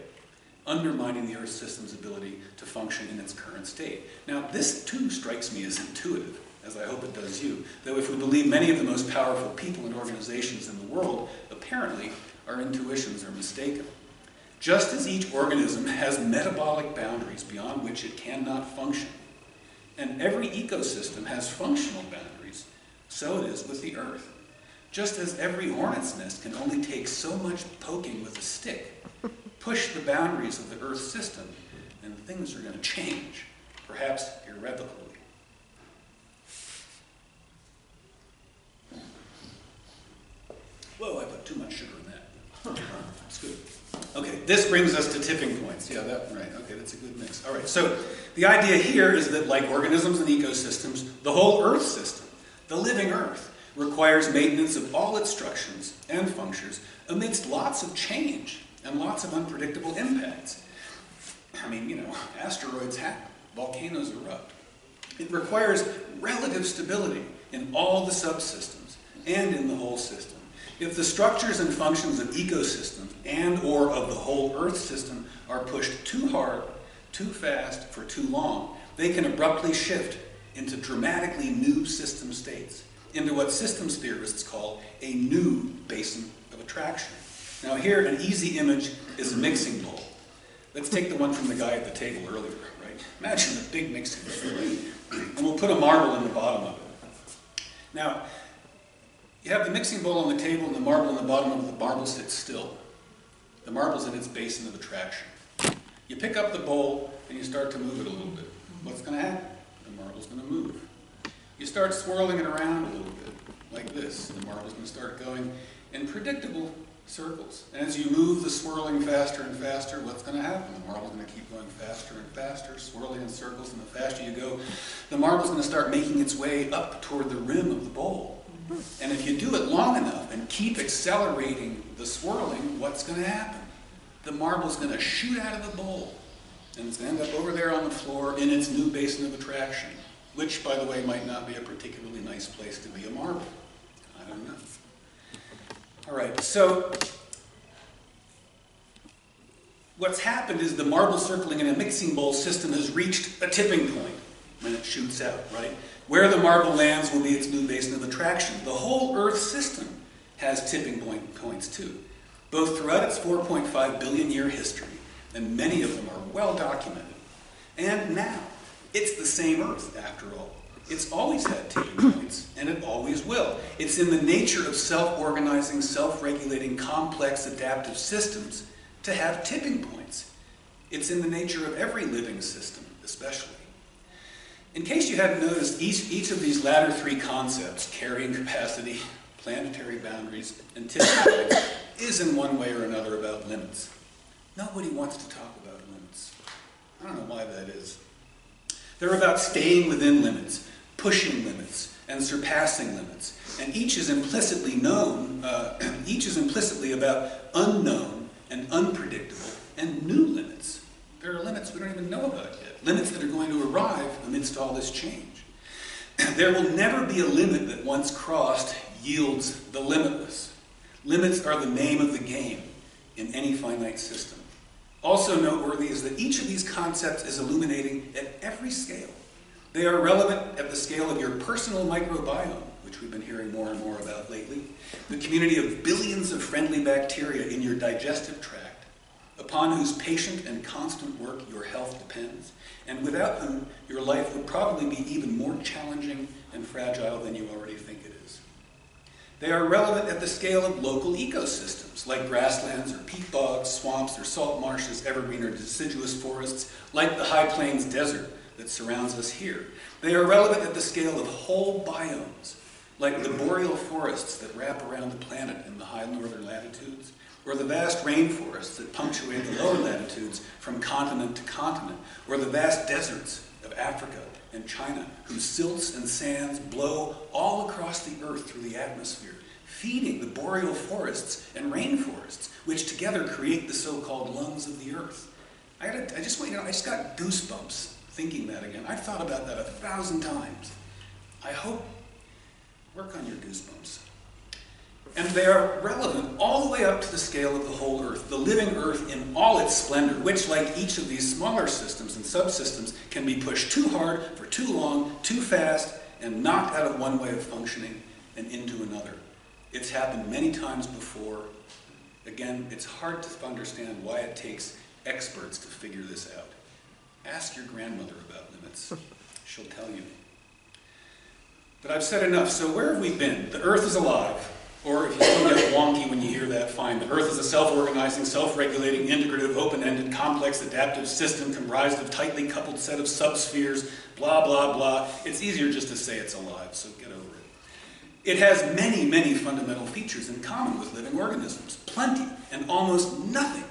undermining the Earth system's ability to function in its current state. Now, this too strikes me as intuitive, as I hope it does you, though if we believe many of the most powerful people and organizations in the world, apparently our intuitions are mistaken. Just as each organism has metabolic boundaries beyond which it cannot function, and every ecosystem has functional boundaries So it is with the Earth. Just as every hornet's nest can only take so much poking with a stick, push the boundaries of the Earth system, and things are going to change, perhaps irrevocably. Whoa, I put too much sugar in that. That's good. Okay, this brings us to tipping points. Yeah, right. Okay, that's a good mix. All right, so the idea here is that like organisms and ecosystems, the whole Earth system, the living Earth, requires maintenance of all its structures and functions amidst lots of change and lots of unpredictable impacts. I mean, you know, asteroids happen, volcanoes erupt. It requires relative stability in all the subsystems and in the whole system. If the structures and functions of ecosystems and or of the whole Earth system are pushed too hard, too fast, for too long, they can abruptly shift into dramatically new system states, into what systems theorists call a new basin of attraction. Now here, an easy image is a mixing bowl. Let's take the one from the guy at the table earlier, right? Imagine a big mixing bowl, and we'll put a marble in the bottom of it. Now, you have the mixing bowl on the table and the marble in the bottom of the marble sits still. The marble's in its basin of attraction. You pick up the bowl and you start to move it a little bit. What's going to happen? The marble's going to move. You start swirling it around a little bit, like this. The marble's going to start going in predictable circles. And as you move the swirling faster and faster, what's going to happen? The marble's going to keep going faster and faster, swirling in circles, and the faster you go, the marble's going to start making its way up toward the rim of the bowl. And if you do it long enough and keep accelerating the swirling, what's going to happen? The marble's going to shoot out of the bowl, and it's going to end up over there on the floor in its new basin of attraction, which, by the way, might not be a particularly nice place to be a marble. I don't know. All right, so what's happened is the marble circling in a mixing bowl system has reached a tipping point when it shoots out, right? Where the marble lands will be its new basin of attraction. The whole Earth system has tipping points too, both throughout its 4.5 billion year history, and many of them are well documented. And now, it's the same Earth after all. It's always had tipping points, and it always will. It's in the nature of self-organizing, self-regulating, complex, adaptive systems to have tipping points. It's in the nature of every living system, especially. In case you hadn't noticed, each of these latter three concepts, carrying capacity, planetary boundaries, and tipping points, is in one way or another about limits. Nobody wants to talk about limits. I don't know why that is. They're about staying within limits, pushing limits, and surpassing limits. And each is implicitly known, each is implicitly about unknown and unpredictable and new limits. There are limits we don't even know about yet, limits that are going to arrive amidst all this change. There will never be a limit that once crossed yields the limitless. Limits are the name of the game in any finite system. Also noteworthy is that each of these concepts is illuminating at every scale. They are relevant at the scale of your personal microbiome, which we've been hearing more and more about lately, the community of billions of friendly bacteria in your digestive tract, upon whose patient and constant work your health depends, and without whom your life would probably be even more challenging and fragile than you already think it is. They are relevant at the scale of local ecosystems, like grasslands or peat bogs, swamps or salt marshes, evergreen or deciduous forests, like the high plains desert that surrounds us here. They are relevant at the scale of whole biomes, like the boreal forests that wrap around the planet in the high northern latitudes, or the vast rainforests that punctuate the lower latitudes from continent to continent, or the vast deserts of Africa and China, whose silts and sands blow all across the Earth through the atmosphere, feeding the boreal forests and rainforests, which together create the so-called lungs of the Earth. I just got goosebumps thinking that again. I've thought about that 1,000 times. I hope, work on your goosebumps. And they are relevant all the way up to the scale of the whole Earth, the living Earth in all its splendor, which, like each of these smaller systems and subsystems, can be pushed too hard for too long, too fast, and knocked out of one way of functioning and into another. It's happened many times before. Again, it's hard to understand why it takes experts to figure this out. Ask your grandmother about limits. She'll tell you. But I've said enough. So where have we been? The Earth is alive. Or if you still get wonky when you hear that, fine. The Earth is a self-organizing, self-regulating, integrative, open-ended, complex, adaptive system comprised of tightly coupled set of subspheres, blah, blah, blah. It's easier just to say it's alive, so get over it. It has many, many fundamental features in common with living organisms. Plenty, and almost nothing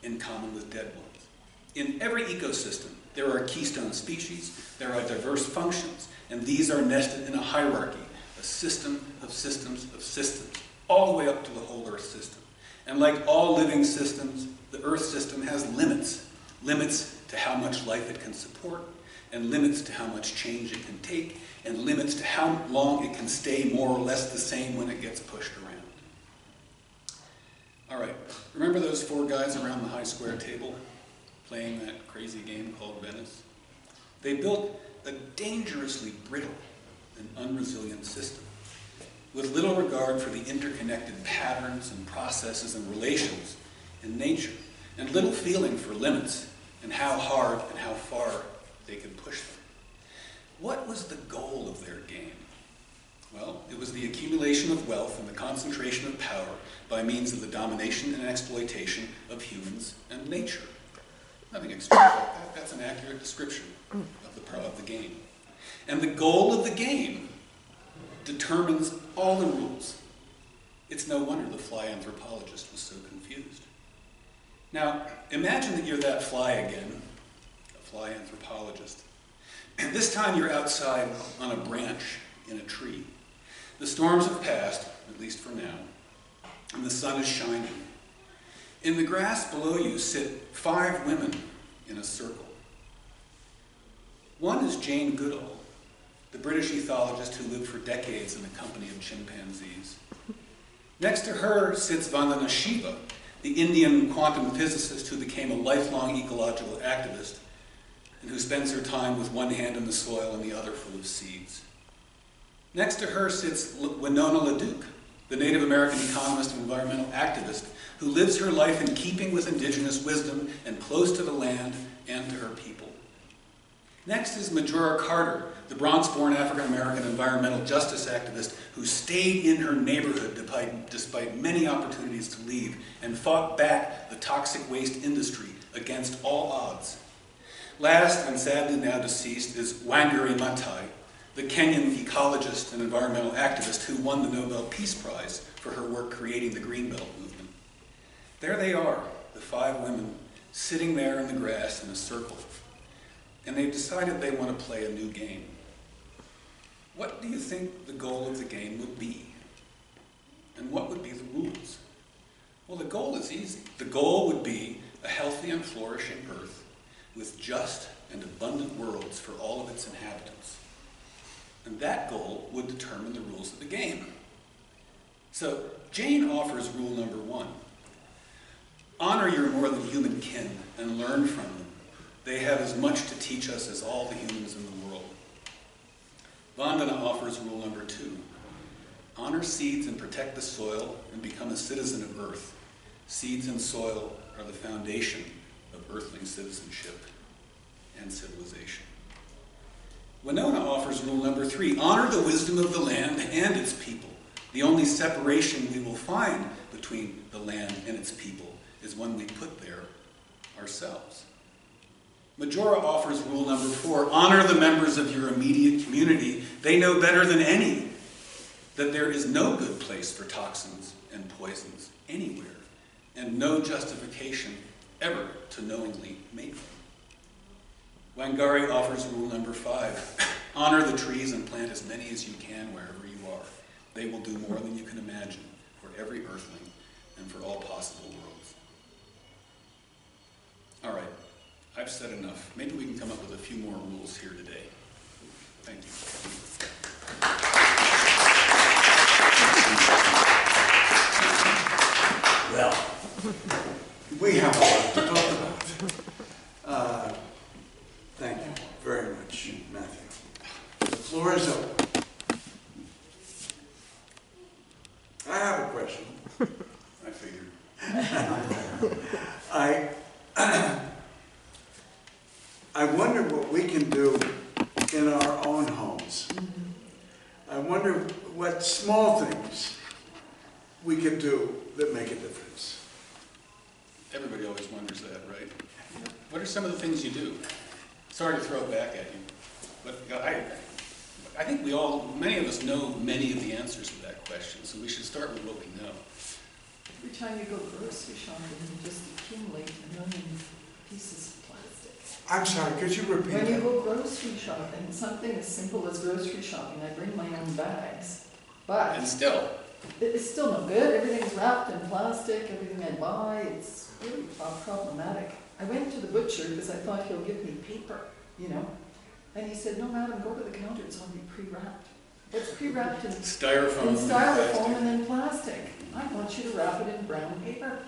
in common with dead ones. In every ecosystem, there are keystone species, there are diverse functions, and these are nested in a hierarchy. A system of systems of systems, all the way up to the whole Earth system. And like all living systems, the Earth system has limits. Limits to how much life it can support, and limits to how much change it can take, and limits to how long it can stay more or less the same when it gets pushed around. All right, remember those four guys around the high square table playing that crazy game called Venice? They built a dangerously brittle an unresilient system, with little regard for the interconnected patterns and processes and relations in nature, and little feeling for limits and how hard and how far they could push them. What was the goal of their game? Well, it was the accumulation of wealth and the concentration of power by means of the domination and exploitation of humans and nature. Nothing extreme like that. That's an accurate description of the game. And the goal of the game determines all the rules. It's no wonder the fly anthropologist was so confused. Now, imagine that you're that fly again, a fly anthropologist. And this time you're outside on a branch in a tree. The storms have passed, at least for now, and the sun is shining. In the grass below you sit 5 women in a circle. One is Jane Goodall, the British ethologist who lived for decades in the company of chimpanzees. Next to her sits Vandana Shiva, the Indian quantum physicist who became a lifelong ecological activist and who spends her time with one hand in the soil and the other full of seeds. Next to her sits Winona LaDuke, the Native American economist and environmental activist who lives her life in keeping with indigenous wisdom and close to the land and to her people. Next is Majora Carter, the Bronx-born African-American environmental justice activist who stayed in her neighborhood despite many opportunities to leave and fought back the toxic waste industry against all odds. Last, and sadly now deceased, is Wangari Maathai, the Kenyan ecologist and environmental activist who won the Nobel Peace Prize for her work creating the Greenbelt movement. There they are, the 5 women, sitting there in the grass in a circle. And they've decided they want to play a new game. What do you think the goal of the game would be? And what would be the rules? Well, the goal is easy. The goal would be a healthy and flourishing Earth with just and abundant worlds for all of its inhabitants. And that goal would determine the rules of the game. So Jane offers rule number 1. Honor your more than human kin and learn from them. They have as much to teach us as all the humans in the world. Vandana offers rule number 2. Honor seeds and protect the soil and become a citizen of Earth. Seeds and soil are the foundation of earthling citizenship and civilization. Winona offers rule number 3. Honor the wisdom of the land and its people. The only separation we will find between the land and its people is one we put there ourselves. Majora offers rule number 4. Honor the members of your immediate community. They know better than any that there is no good place for toxins and poisons anywhere, and no justification ever to knowingly make them. Wangari offers rule number 5. Honor the trees and plant as many as you can wherever you are. They will do more than you can imagine for every earthling and for all possible worlds. All right. I've said enough. Maybe we can come up with a few more rules here today. Thank you. Well, we have a lot to talk about. Thank you very much, Matthew. The floor is open. I have a question. I figured. I wonder what we can do in our own homes. I wonder what small things we can do that make a difference. Everybody always wonders that, right? What are some of the things you do? Sorry to throw it back at you, but I think many of us know many of the answers to that question, so we should start with what we know. Every time you go grocery shopping, you just accumulate a million pieces of plastic. I'm sorry, could you repeat When that? you go grocery shopping, something as simple as grocery shopping, I bring my own bags, but And still, it's still no good. Everything's wrapped in plastic, everything I buy, it's really problematic. I went to the butcher because I thought he'll give me paper, you know, and he said, no madam, go to the counter, it's already pre-wrapped. It's pre-wrapped in styrofoam, styrofoam and then plastic. I want you to wrap it in brown paper.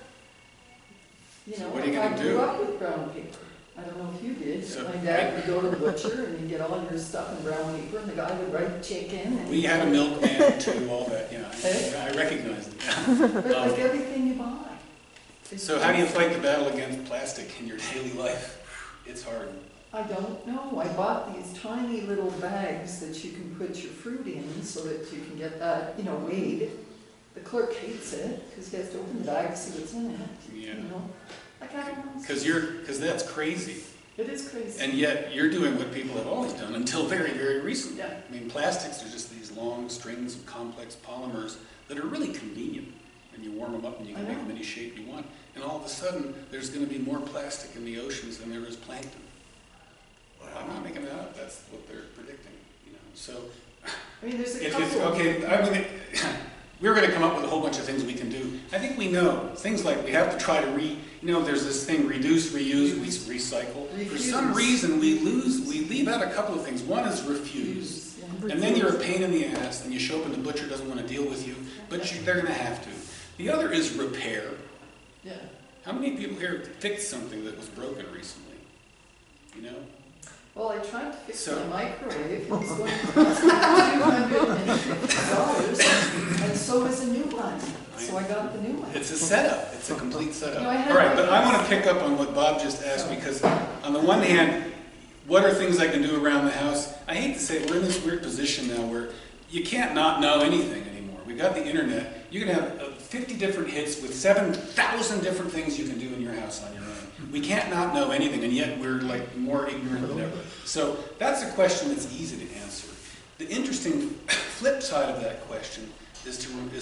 You So know, what are you gonna I do? grew up with brown paper. I don't know if you did. So My dad would go to the butcher and you'd get all your stuff in brown paper and the guy would write chicken. And We had a milkman too, all that, yeah. Eh? I recognize it. But like everything you buy. It's So how do you fight the battle against plastic in your daily life? It's hard. I don't know. I bought these tiny little bags that you can put your fruit in so that you can get that, you know, weighed. The clerk hates it because he has to open the bag to see what's in it. Yeah. You know, like I don't know. Because that's crazy. It is crazy. And yet you're doing what people have always done until very, very recently. Yeah. I mean, plastics are just these long strings of complex polymers that are really convenient. And you warm them up and you can make them any shape you want. And all of a sudden, there's going to be more plastic in the oceans than there is plankton. I'm not making that up. That's what they're predicting. You know, so I mean, there's a if couple. it's okay. I mean, we're going to come up with a whole bunch of things we can do. I think we know things like we have to try to there's this thing: reduce, reuse, recycle. For some reason, we leave out a couple of things. One is refuse, and then you're a pain in the ass, and you show up and the butcher doesn't want to deal with you, but they're going to have to. The other is repair. Yeah. How many people here fixed something that was broken recently? You know? Well, I tried to fix So- my microwave. It was going to cost me $250, and so is a new one. So I got the new one. It's a setup. It's a complete setup. No, I had All right, my but I want to guess. pick up on what Bob just asked because on the one hand, what are things I can do around the house? I hate to say it, we're in this weird position now where you can't not know anything anymore. We've got the internet. You can have 50 different hits with 7,000 different things you can do in your house on your own. We can't not know anything, and yet we're like more ignorant than ever. So that's a question that's easy to answer. The interesting flip side of that question is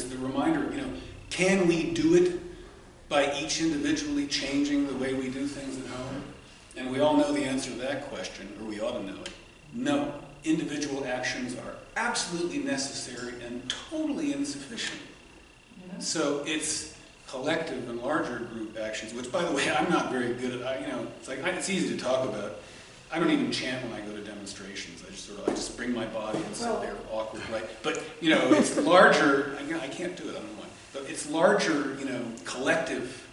the reminder, can we do it by each individually changing the way we do things at home? And we all know the answer to that question, or we ought to know it. No. Individual actions are absolutely necessary and totally insufficient. So it's collective and larger group actions, which, by the way, I'm not very good at. It's easy to talk about. I don't even chant when I go to demonstrations. I just bring my body and sit there awkward, right? But it's larger. I can't do it. I don't know why. But it's larger, collective,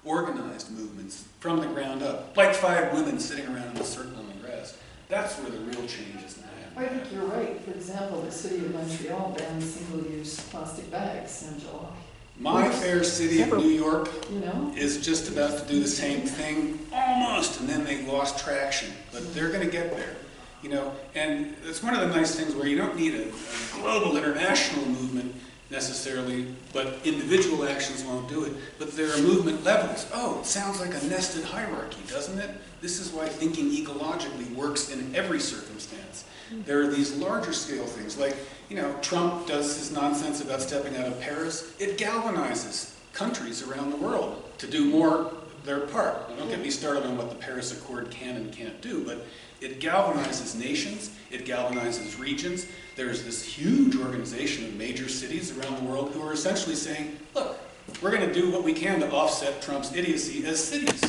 organized movements from the ground up, like 5 women sitting around in a circle on the grass. That's where the real change is now. I think you're right. For example, the city of Montreal banned single-use plastic bags in July. My fair city of New York You is just about to do the same thing, almost, and then they lost traction. But they're going to get there, And it's one of the nice things where you don't need a global international movement necessarily, but individual actions won't do it. But there are movement levels. Oh, it sounds like a nested hierarchy, doesn't it? This is why thinking ecologically works in every circumstance. There are these larger scale things like, Trump does his nonsense about stepping out of Paris. It galvanizes countries around the world to do more their part. Now, don't get me started on what the Paris Accord can and can't do, but it galvanizes nations, it galvanizes regions. There's this huge organization of major cities around the world who are essentially saying, look, we're going to do what we can to offset Trump's idiocy as cities.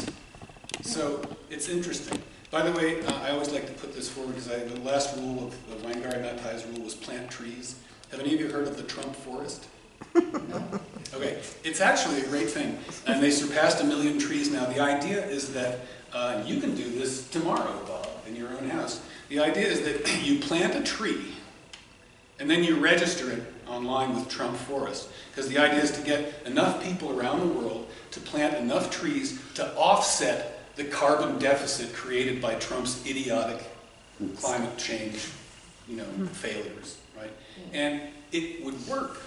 So it's interesting. By the way, I always like to put this forward because the last rule of the Weingart-Matthias rule was plant trees. Have any of you heard of the Trump forest? Okay, it's actually a great thing. And they surpassed 1 million trees now. The idea is that you can do this tomorrow, Bob, in your own house. The idea is that you plant a tree and then you register it online with Trump Forest. Because the idea is to get enough people around the world to plant enough trees to offset the carbon deficit created by Trump's idiotic climate change failures, right? And it would work.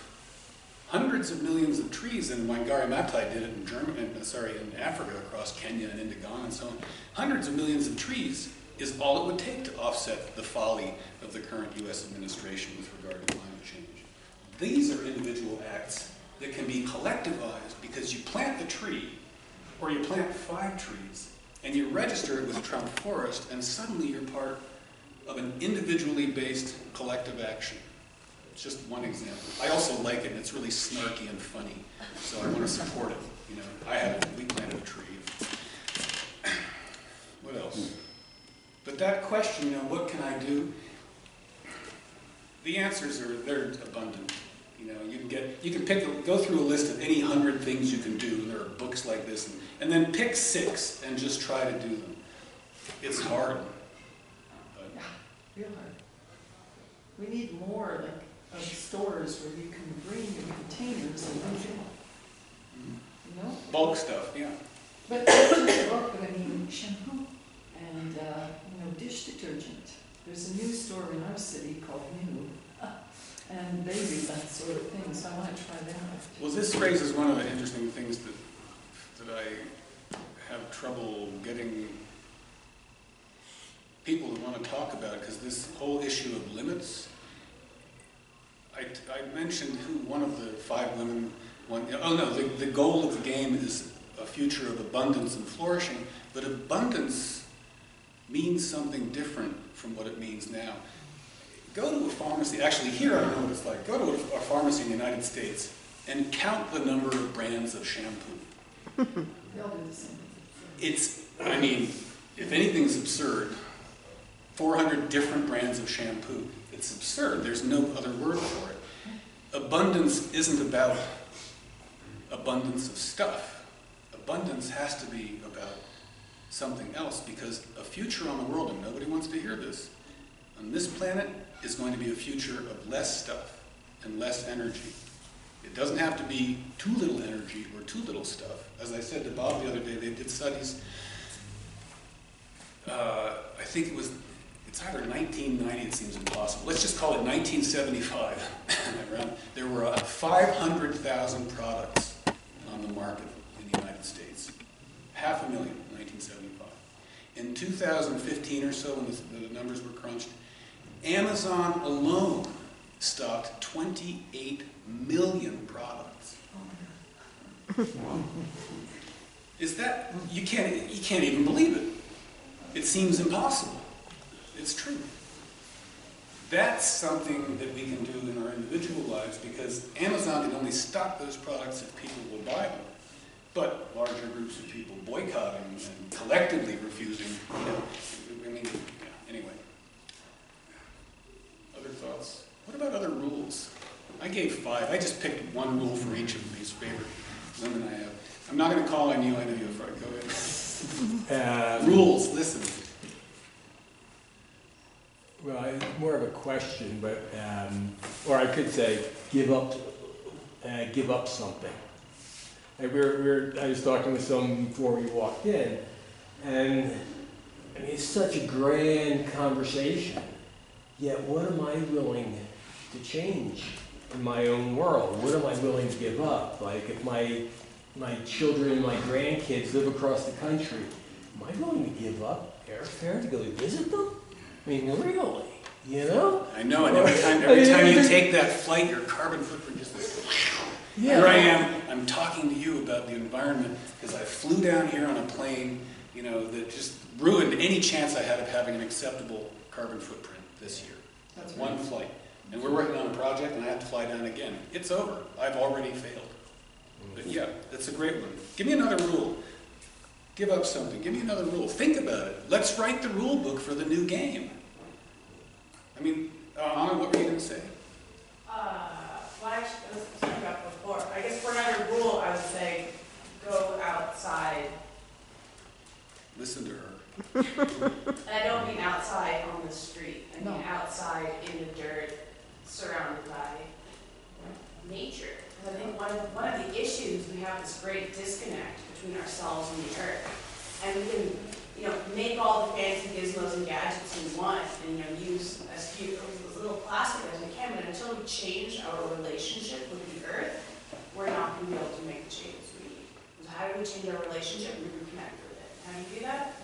Hundreds of millions of trees, and Wangari Maathai did it in Africa, across Kenya and into Ghana and so on. Hundreds of millions of trees is all it would take to offset the folly of the current US administration with regard to climate change. These are individual acts that can be collectivized because you plant a tree, or you plant 5 trees, and you register it with Trump Forest, and suddenly you're part of an individually based collective action. It's just one example. I also like it, and it's really snarky and funny, so I want to support it. We planted a tree. What else? But that question, what can I do? The answers they're abundant. You can go through a list of any 100 things you can do, and there are books like this, and then pick 6 and just try to do them. It's hard. But yeah, real hard. We need more of stores where you can bring your containers and bring them. Bulk stuff, yeah. But not just bulk, but I mean shampoo and dish detergent. There's a new store in our city called New. And they do that sort of thing, so I want to try that out. Well, this raises one of the interesting things that I have trouble getting people to want to talk about, because this whole issue of limits. I mentioned one of the 5 women. The goal of the game is a future of abundance and flourishing, but abundance means something different from what it means now. Go to a pharmacy, actually here I know what it's like, go to a pharmacy in the United States and count the number of brands of shampoo. They all do the same thing. If anything's absurd, 400 different brands of shampoo. It's absurd, there's no other word for it. Abundance isn't about abundance of stuff. Abundance has to be about something else, because a future on the world, and nobody wants to hear this, on this planet is going to be a future of less stuff and less energy. It doesn't have to be too little energy or too little stuff. As I said to Bob the other day, they did studies, I think it's either 1990, it seems impossible. Let's just call it 1975. There were 500,000 products on the market in the United States. 500,000 in 1975. In 2015 or so, when the numbers were crunched, Amazon alone stocked 28 million products. Is that, you can't even believe it. It seems impossible. It's true. That's something that we can do in our individual lives, because Amazon can only stock those products if people will buy them. But larger groups of people boycotting and collectively refusing, anyway. Other thoughts? What about other rules? I gave 5. I just picked one rule for each of these favorite women I have. I'm not going to call on you, I know you're afraid. Go ahead. Rules, listen. Well, it's more of a question, but, or I could say, give up something. I was talking with someone before we walked in, and it's such a grand conversation. Yet, what am I willing to change in my own world? What am I willing to give up? Like, if my children and my grandkids live across the country, am I willing to give up airfare to go visit them? I mean, really, I know, and every time you take that flight, your carbon footprint just goes, yeah. Here I am, I'm talking to you about the environment, because I flew down here on a plane, that just ruined any chance I had of having an acceptable carbon footprint this year. That's right. One flight. And we're working on a project, and I have to fly down again. It's over. I've already failed. But yeah, that's a great one. Give me another rule. Give up something. Give me another rule. Think about it. Let's write the rule book for the new game. Anna, what were you going to say? I was talking about before. I guess for another rule, I would say go outside. Listen to her. And I don't mean outside on the street. I mean outside in the dirt, surrounded by nature. Because I think one of the issues, we have this great disconnect between ourselves and the earth. And we can, make all the fancy gizmos and gadgets we want, and use as few, plastic as we can, but until we change our relationship with the earth, we're not going to be able to make the changes we need. So how do we change our relationship? We reconnect with it. How do you do that?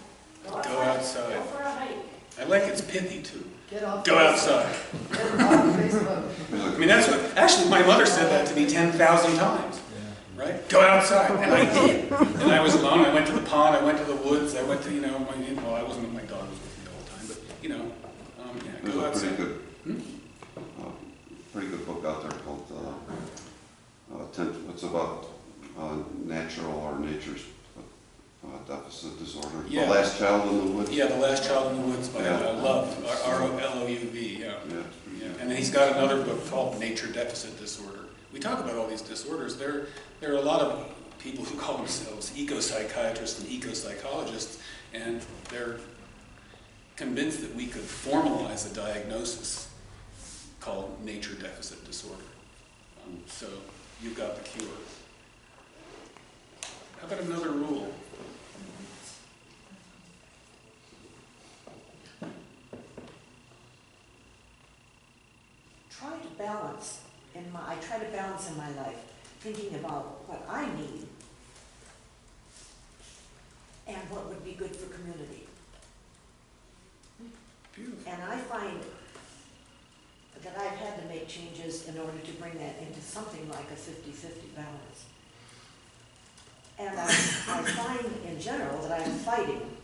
Go outside. Go for a hike. I like it's pithy too. Get off. Go outside. Get off Facebook. I mean, that's what, actually, my mother said that to me 10,000 times, right? Go outside, and I did. And I was alone, I went to the pond, I went to the woods, I went to, well, I wasn't, my dog was with me the whole time, but, yeah, There's go a outside. pretty good book out there called, it's about natural or nature's deficit disorder. Yeah. The Last Child in the Woods. Yeah, The Last Child in the Woods by Yeah. Love, R-O-L-O-U-V, yeah. Yeah, it's pretty Yeah, good. and then he's got another book called Nature Deficit Disorder. We talk about all these disorders. There are a lot of people who call themselves eco-psychiatrists and eco-psychologists, and they're convinced that we could formalize a diagnosis called nature deficit disorder. So you've got the cure. How about another rule? I try to balance in my life, thinking about what I need and what would be good for community. Beautiful. And I find that I've had to make changes in order to bring that into something like a 50-50 balance. And I find in general that I'm fighting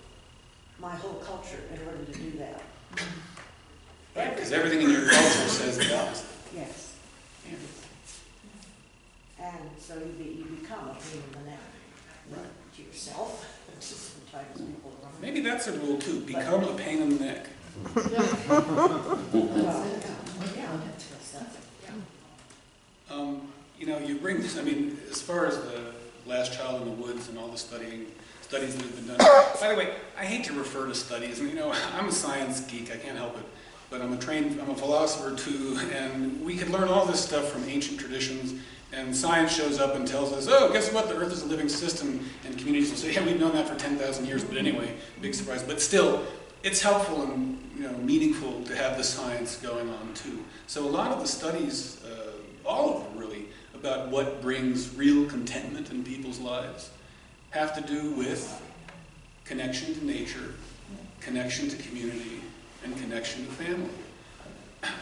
my whole culture in order to do that. Right, because everything in your culture says the opposite. Yes. And so you become a pain in the neck to yourself, to sometimes people around. Maybe that's a rule too, become a pain in the neck. Well, yeah, You bring this, as far as the Last Child in the Woods and all the studies that have been done. By the way, I hate to refer to studies, and I'm a science geek, I can't help it. But I'm a philosopher too, and we could learn all this stuff from ancient traditions, and science shows up and tells us, oh, guess what, the Earth is a living system, and communities will say, yeah, we've known that for 10,000 years, but anyway, big surprise. But still, it's helpful and meaningful to have the science going on too. So a lot of the studies, all of them really, about what brings real contentment in people's lives, have to do with connection to nature, connection to community, and connection to family.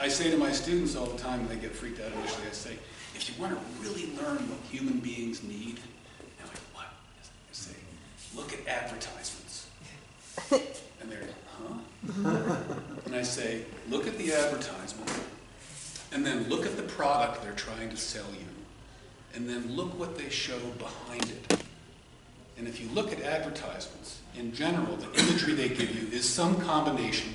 I say to my students all the time, and they get freaked out initially, I say, if you want to really learn what human beings need, they're like, what? I say, look at advertisements. And they're, huh? And I say, look at the advertisement, and then look at the product they're trying to sell you, and then look what they show behind it. And if you look at advertisements, in general, the imagery they give you is some combination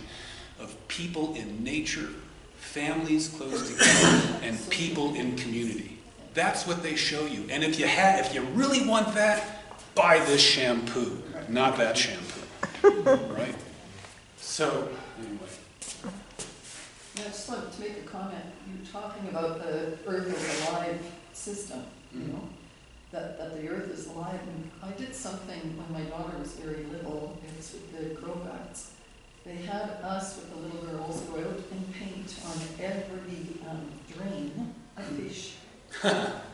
of people in nature, families close together, and people in community. That's what they show you. And if you really want that, buy this shampoo, not that shampoo. Right? So, anyway. I just wanted to make a comment. You were talking about the Earth as a live system, that the Earth is alive. And I did something when my daughter was very little. It was with the Grow Guides. They had us with the little girls go out and paint on every drain a fish.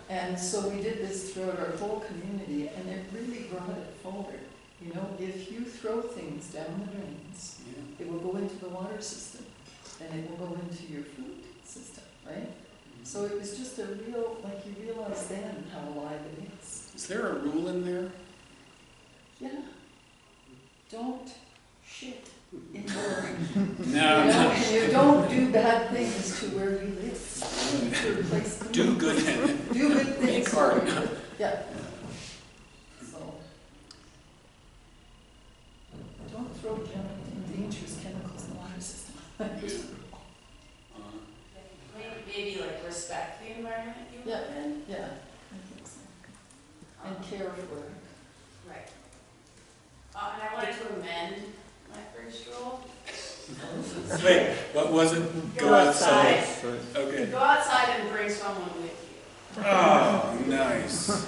And so we did this throughout our whole community, and it really brought it forward. If you throw things down the drains, it will go into the water system, and it will go into your food system, right? So it was just a real, you realize then how alive it is. Is there a rule in there? Yeah. Don't shit in your, No. you don't do bad things to where you live. To replace them. Do good Do good things. Make hard. Yeah. So, don't throw dangerous chemicals in the water system. Maybe respect the environment you live in. Yeah, I think so. And care for it. Right. And I wanted to amend my first rule. Wait, what was it? Go outside. Okay. Go outside and bring someone with you. Oh, nice.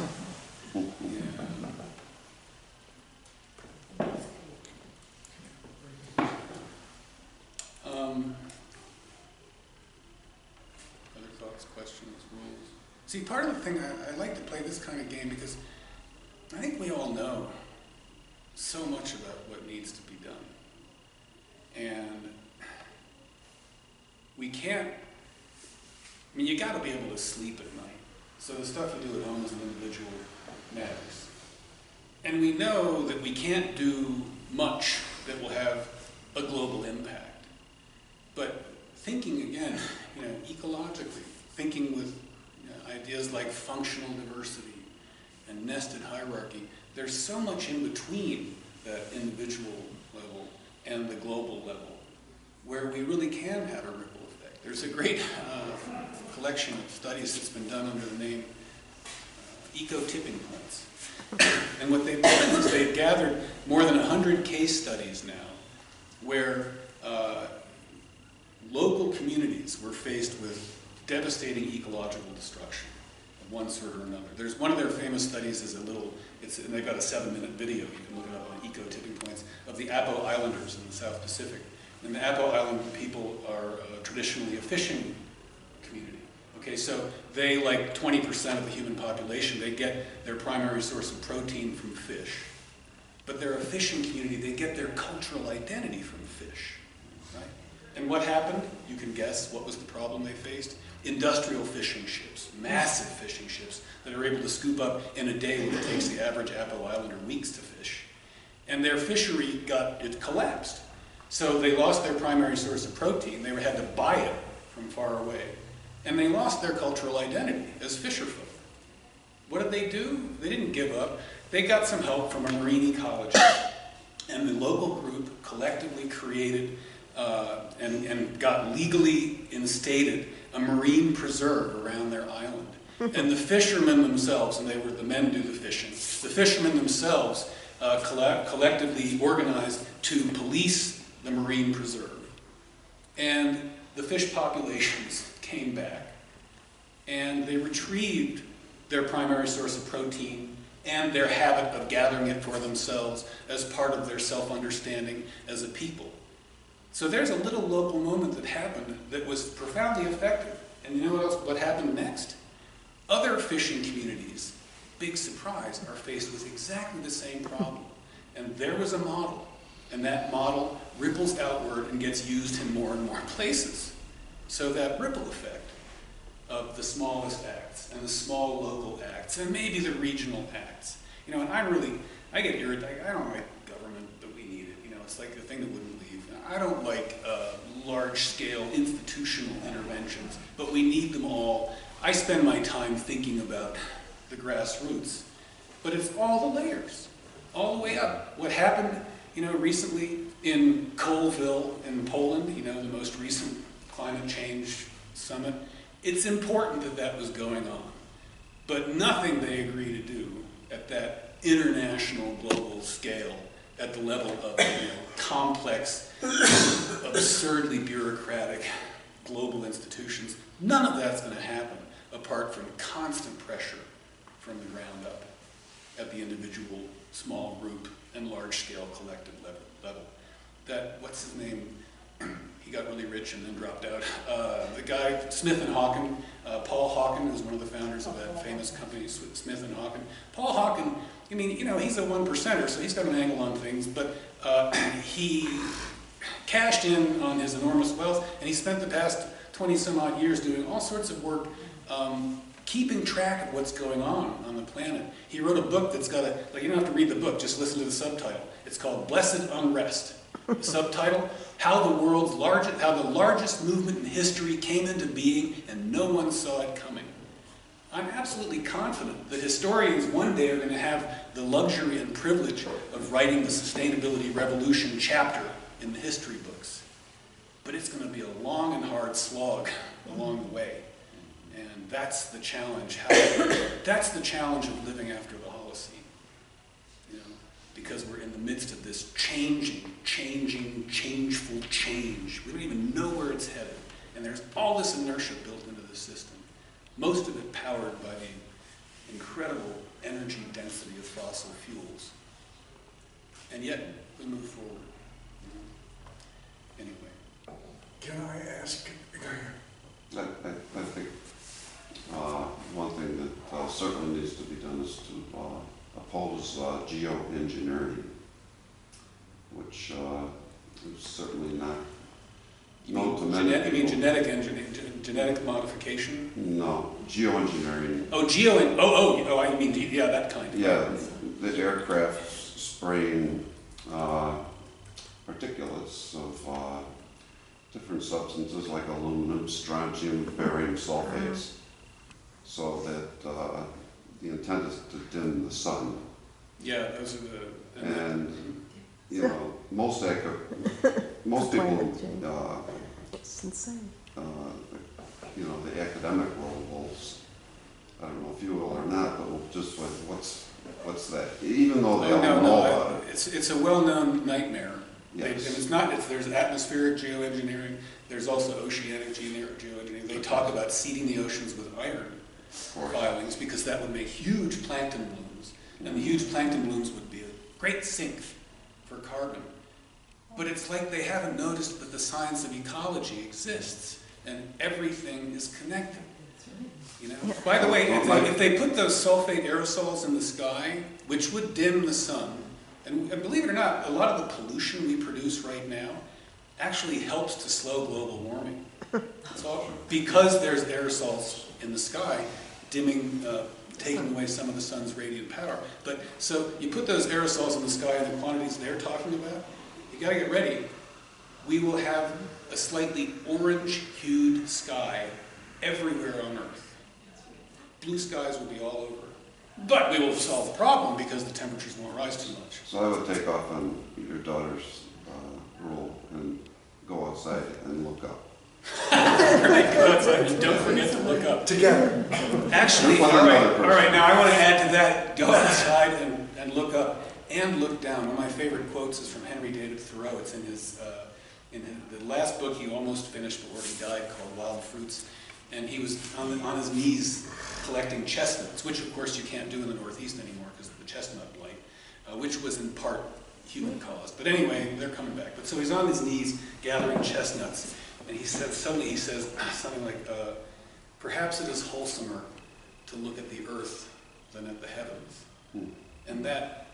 See, part of the thing, I like to play this kind of game because I think we all know so much about what needs to be done. And we can't, I mean, you gotta be able to sleep at night. So the stuff you do at home as an individual matters. And we know that we can't do much that will have a global impact. But thinking again, ecologically, thinking with ideas like functional diversity and nested hierarchy, there's so much in between that individual level and the global level where we really can have a ripple effect. There's a great collection of studies that's been done under the name eco-tipping points. And what they've done is they've gathered more than 100 case studies now where local communities were faced with devastating ecological destruction of one sort or another. There's one of their famous studies is and they've got a 7-minute video, you can look it up on eco-tipping points, of the Apo Islanders in the South Pacific. And the Apo Island people are traditionally a fishing community. Okay, so they, like 20% of the human population, they get their primary source of protein from fish. But they're a fishing community, they get their cultural identity from fish. Right? And what happened? You can guess what was the problem they faced? Industrial fishing ships, massive fishing ships that are able to scoop up in a day what it takes the average Apo Islander weeks to fish. And their fishery it collapsed. So they lost their primary source of protein, they had to buy it from far away. And they lost their cultural identity as fisherfolk. What did they do? They didn't give up. They got some help from a marine ecologist. And the local group collectively created and got legally instated a marine preserve around their island. And the fishermen themselves, and the men do the fishing, the fishermen themselves collectively organized to police the marine preserve. And the fish populations came back, and they retrieved their primary source of protein and their habit of gathering it for themselves as part of their self-understanding as a people. So there's a little local moment that happened that was profoundly effective. And you know what happened next? Other fishing communities, big surprise, are faced with exactly the same problem. And there was a model, and that model ripples outward and gets used in more and more places. So that ripple effect of the smallest acts and the small local acts and maybe the regional acts. And I get irritated. I don't like government, but we need it. It's like the thing that wouldn't leave. I don't like large-scale institutional interventions, but we need them all. I spend my time thinking about the grassroots, but it's all the layers, all the way up. What happened, recently in Colville in Poland, the most recent climate change summit, it's important that that was going on, but nothing they agree to do at that international global scale at the level of complex, absurdly bureaucratic global institutions. None of that's going to happen apart from constant pressure from the ground up at the individual, small group, and large-scale collective level. What's his name? He got really rich and then dropped out. The guy, Smith and Hawken, Paul Hawken, who's one of the founders of that famous company, Smith and Hawken. Paul Hawken, he's a one-percenter, so he's got an angle on things, but he cashed in on his enormous wealth, and he spent the past 20-some-odd years doing all sorts of work keeping track of what's going on the planet. He wrote a book that's got you don't have to read the book, just listen to the subtitle. It's called Blessed Unrest. The subtitle, how the largest movement in history came into being and no one saw it coming. I'm absolutely confident that historians one day are going to have the luxury and privilege of writing the sustainability revolution chapter in the history books. But it's going to be a long and hard slog along the way. And that's the challenge. That's the challenge of living after the Holocene. Because we're in the midst of this changeful change. We don't even know where it's headed. And there's all this inertia built into the system. Most of it powered by the incredible energy density of fossil fuels. And yet, we move forward. Anyway. Can I ask? I think one thing certainly needs to be done is to oppose geoengineering, which is certainly not known to many You mean people. genetic engineering, genetic modification? No, geoengineering. Oh, I mean, yeah, that kind. Yeah, the aircraft spraying particulates of different substances like aluminum, strontium, barium sulfates, so that the intent is to dim the sun. Yeah, those are the. And you know, most people, It's insane. you know, the academic world will, I don't know if you will or not, but will just what's that? Even though they all know about it. It's a well-known nightmare. Yes. And it's not, there's atmospheric geoengineering, there's also oceanic geoengineering. They talk about seeding the oceans with iron filings because that would make huge plankton blooms. And the huge plankton blooms would be a great sink for carbon. But it's like they haven't noticed that the science of ecology exists and everything is connected. You know? By the way, if they put those sulfate aerosols in the sky, which would dim the sun, and believe it or not, a lot of the pollution we produce right now actually helps to slow global warming. It's all because there's aerosols in the sky dimming, taking away some of the sun's radiant power. But so you put those aerosols in the sky in the quantities they're talking about, you got to get ready. We will have a slightly orange-hued sky everywhere on Earth. Blue skies will be all over. But we will solve the problem because the temperatures won't rise too much. So I would take off on your daughter's rule and go outside and look up. Go outside and don't forget to look up. Together. Actually, all right, now I want to add to that, go outside and look up and look down. One of my favorite quotes is from Henry David Thoreau. It's in the last book he almost finished before he died, called Wild Fruits. And he was on his knees collecting chestnuts, which of course you can't do in the Northeast anymore because of the chestnut blight, which was in part human caused. But anyway, they're coming back. But so he's on his knees gathering chestnuts, and suddenly he says something like, perhaps it is wholesomer to look at the earth than at the heavens. And that,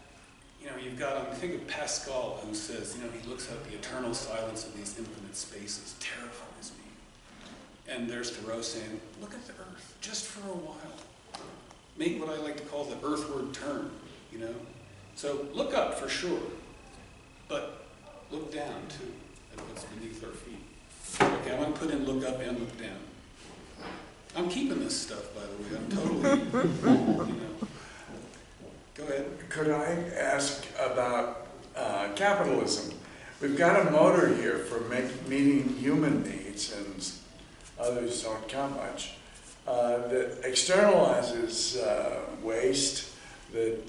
you know, you've got, think of Pascal, who says, you know, he looks at the eternal silence of these infinite spaces, terrifies me. And there's Thoreau saying, look at the earth, just for a while. Make what I like to call the earthward turn, you know? So look up for sure, but look down too, at what's beneath our feet. Okay, I want to put in look up and look down. I'm keeping this stuff, by the way. I'm totally, you know. Go ahead. Could I ask about capitalism? We've got a motor here for meeting human needs, and others don't count much, that externalizes waste, that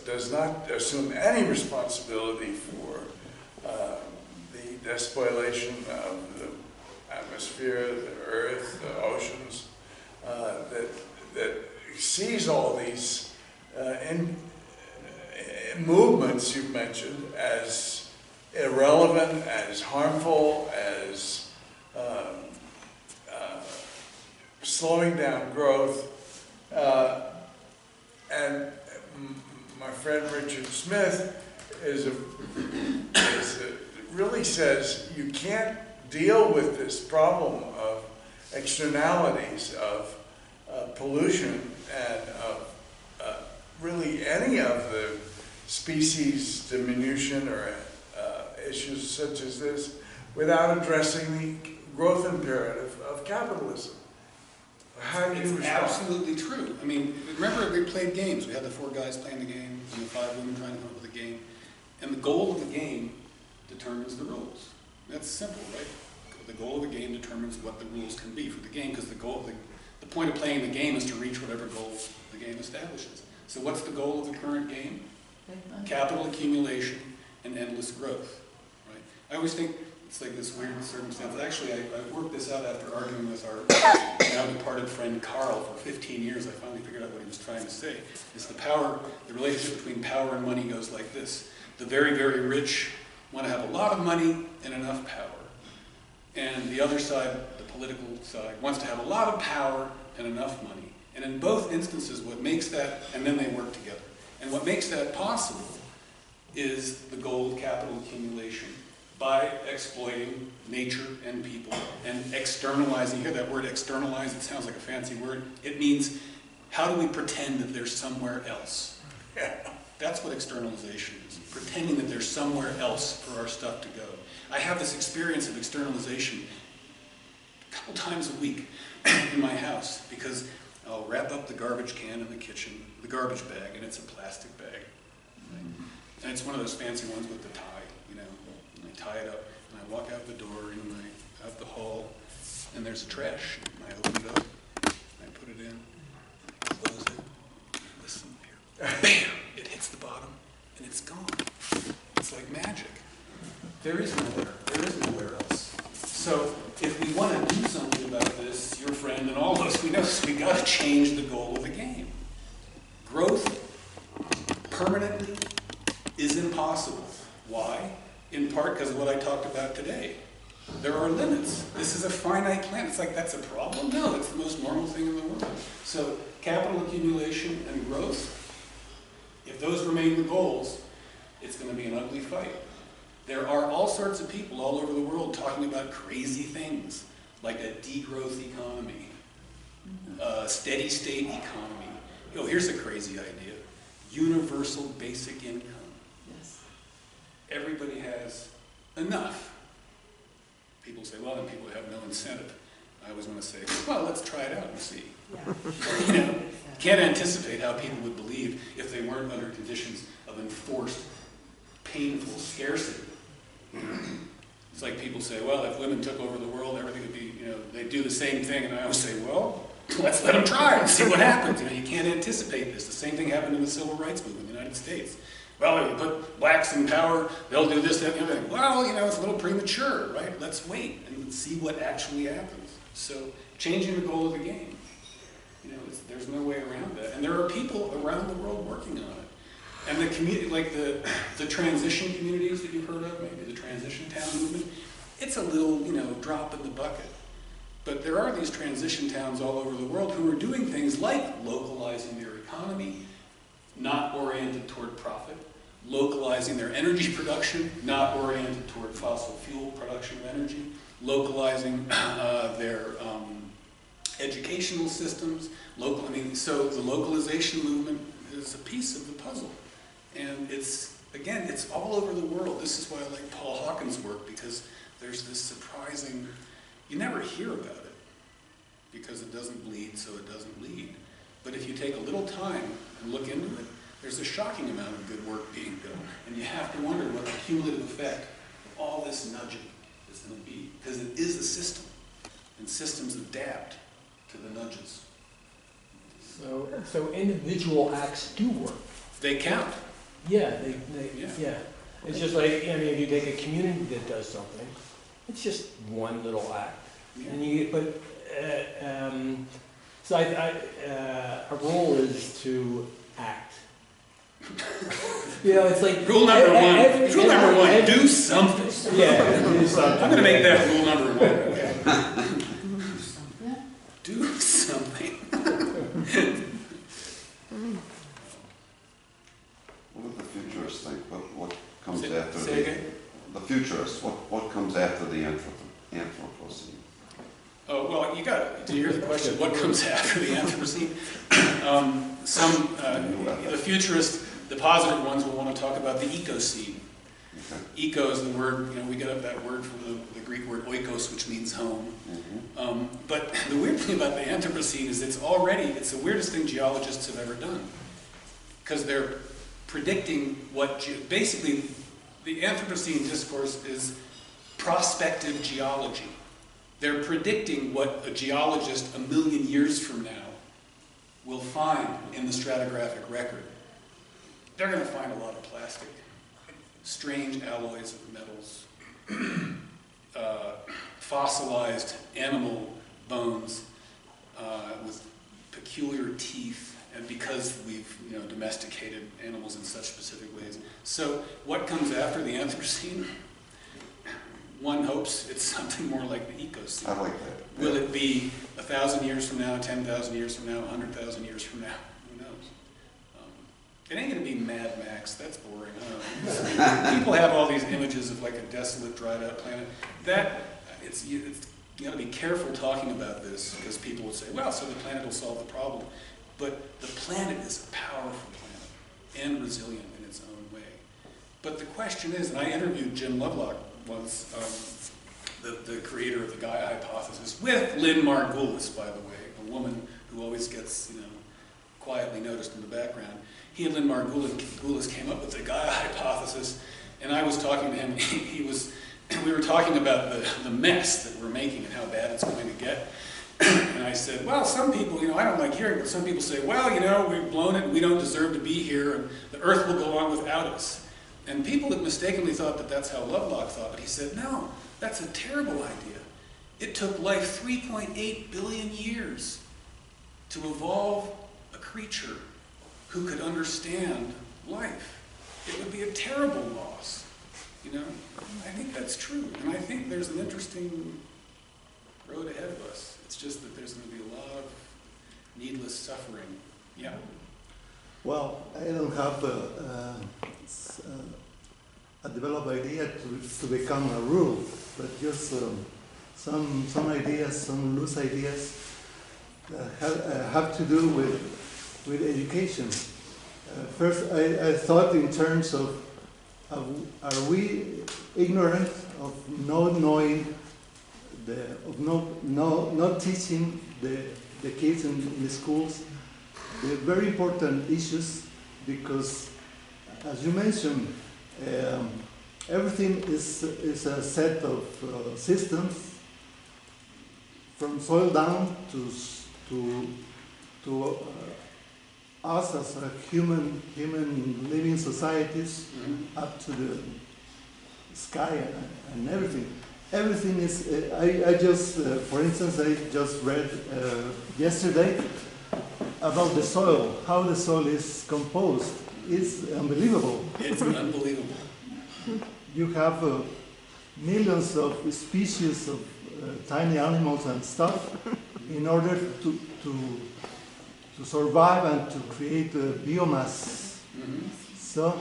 does not assume any responsibility for the despoilation of the atmosphere, the earth, the oceans, that sees all these movements you've mentioned as irrelevant, as harmful, as slowing down growth. And my friend Richard Smith really says you can't deal with this problem of externalities, of pollution, and of really any of the species diminution or issues such as this without addressing the growth imperative of capitalism. How do you respond? It's absolutely true. I mean, remember we played games. We had the 4 guys playing the game and the 5 women trying to come up with a game. And the goal of the game determines the rules. That's simple, right? The goal of the game determines what the rules can be for the game, because the point of playing the game is to reach whatever goals the game establishes. So what's the goal of the current game? Capital accumulation and endless growth, right? I always think it's like this weird circumstance. Actually, I worked this out after arguing with our now departed friend Carl for 15 years. I finally figured out what he was trying to say. Is the relationship between power and money goes like this. The very, very rich want to have a lot of money and enough power. And the other side, the political side, wants to have a lot of power and enough money And in both instances, what makes that, and then they work together. And what makes that possible is the goal of capital accumulation by exploiting nature and people and externalizing. You hear that word externalize? It sounds like a fancy word. It means, how do we pretend that there's somewhere else? That's what externalization is, pretending that there's somewhere else for our stuff to go. I have this experience of externalization a couple times a week in my house, because I'll wrap up the garbage can in the kitchen, the garbage bag, and it's a plastic bag. Right? And it's one of those fancy ones with the tie, you know. And I tie it up, and I walk out the door, and I out the hall, and there's a trash. And I open it up, I put it in, close it, listen here. Bam! It hits the bottom, and it's gone. It's like magic. There is nowhere else. So if we want to do something about this, your friend and all of us, we know this, we got to change the goal of the game. Growth permanently is impossible. Why? In part because of what I talked about today. There are limits. This is a finite planet. It's like, that's a problem? No, it's the most normal thing in the world. So capital accumulation and growth, if those remain the goals, it's going to be an ugly fight. There are all sorts of people all over the world talking about crazy things, like a degrowth economy, a steady state economy. Oh, here's a crazy idea. Universal basic income. Yes. Everybody has enough. People say, well, then people have no incentive. I always want to say, well, let's try it out and see. Yeah. You know, can't anticipate how people would believe if they weren't under conditions of enforced, painful scarcity. It's like people say, well, if women took over the world, everything would be, you know, they'd do the same thing. And I always say, well, let's let them try and see what happens. You know, you can't anticipate this. The same thing happened in the civil rights movement in the United States. Well, if you put blacks in power, they'll do this, that, and the other thing. Well, you know, it's a little premature, right? Let's wait and see what actually happens. So, changing the goal of the game. You know, there's no way around that. And there are people around the world working on it. And the community, like the transition communities that you've heard of, maybe the transition town movement, it's a little, you know, drop in the bucket. But there are these transition towns all over the world who are doing things like localizing their economy, not oriented toward profit, localizing their energy production, not oriented toward fossil fuel production of energy, localizing their educational systems, so the localization movement is a piece of the puzzle. And it's, again, it's all over the world. This is why I like Paul Hawkins' work, because there's this surprising, you never hear about it, because it doesn't bleed, so it doesn't lead. But if you take a little time and look into it, there's a shocking amount of good work being done. And you have to wonder what the cumulative effect of all this nudging is going to be, because it is a system, and systems adapt to the nudges. So individual acts do work. They count. Yeah, Yeah. yeah. It's just like, I mean, if you take a community that does something, it's just one little act. Yeah. And so our role is to act. You know, it's like Rule number one, do something. Yeah, do something. I'm going to make that rule number one. Okay? Yeah. Do something. What do the futurists think? What comes after say the... again? The futurists, what comes after the Anthropocene? Oh, well, you got it. Did you hear the question? What comes after the Anthropocene? The futurists, the positive ones, will want to talk about the ecocene. Okay. Eco is the word, you know, we get that word from the Greek word oikos, which means home. Mm-hmm. But the weird thing about the Anthropocene is it's the weirdest thing geologists have ever done. Because they're predicting basically, the Anthropocene discourse is prospective geology. They're predicting what a geologist 1 million years from now will find in the stratigraphic record. They're going to find a lot of plastic, strange alloys of metals, fossilized animal bones with peculiar teeth, and because we've domesticated animals in such specific ways. So what comes after the Anthropocene? One hopes it's something more like the ecocene. I like that. Will it be 1,000 years from now, 10,000 years from now, 100,000 years from now, who knows? It ain't gonna be Mad Max, that's boring. People have all these images of like a desolate, dried out planet. You gotta be careful talking about this, because people will say, well, so the planet will solve the problem. But the planet is a powerful planet, and resilient in its own way. But the question is, and I interviewed Jim Lovelock once, the creator of the Gaia hypothesis, with Lynn Margulis, by the way, a woman who always gets, quietly noticed in the background. He and Lynn Margulis came up with the Gaia hypothesis, and I was talking to him. We were talking about the mess that we're making and how bad it's going to get. And I said, well, some people, I don't like hearing, but some people say, well, we've blown it and we don't deserve to be here, and the Earth will go on without us. And people had mistakenly thought that that's how Lovelock thought, but he said, no, that's a terrible idea. It took life 3.8 billion years to evolve a creature who could understand life. It would be a terrible loss. I think that's true. And I think there's an interesting road ahead of us. It's just that there's going to be a lot of needless suffering. Yeah. Well, I don't have a developed idea to become a rule, but just some ideas, some loose ideas have to do with education. First, I thought in terms of are we ignorant of not knowing, of not teaching the kids in the schools the very important issues, because as you mentioned, everything is a set of systems from soil down to us as a human living societies, up to the sky and everything. Everything is. I just, for instance, I just read yesterday about the soil, how the soil is composed. It's unbelievable. It's unbelievable. You have millions of species of tiny animals and stuff in order to survive and to create biomass. Mm-hmm. So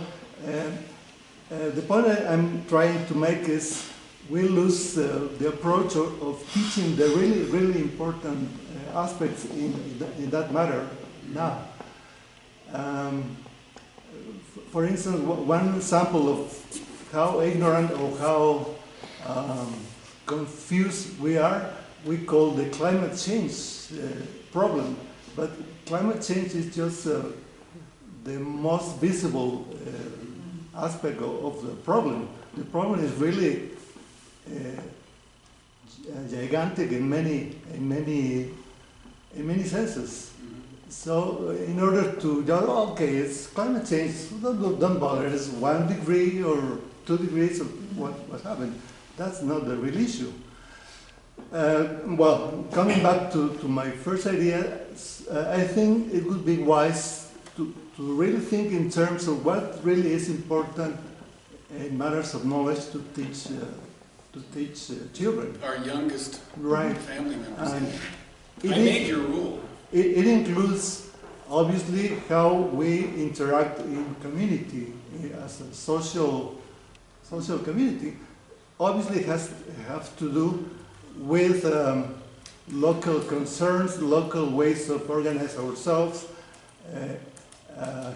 the point I'm trying to make is we lose the approach of teaching the really important aspects in that matter now. For instance, one example of how ignorant or how confused we are, we call the climate change problem. But climate change is just the most visible aspect of the problem. The problem is really gigantic in many senses. So in order to okay, it's climate change, don't bother. It's 1 degree or 2 degrees of what happened. That's not the real issue. Well, coming back to my first idea, I think it would be wise to really think in terms of what really is important in matters of knowledge to teach children. Our youngest family members. And I made your rule. It includes, obviously, how we interact in community, as a social community. Obviously, it has to do with local concerns, local ways of organize ourselves,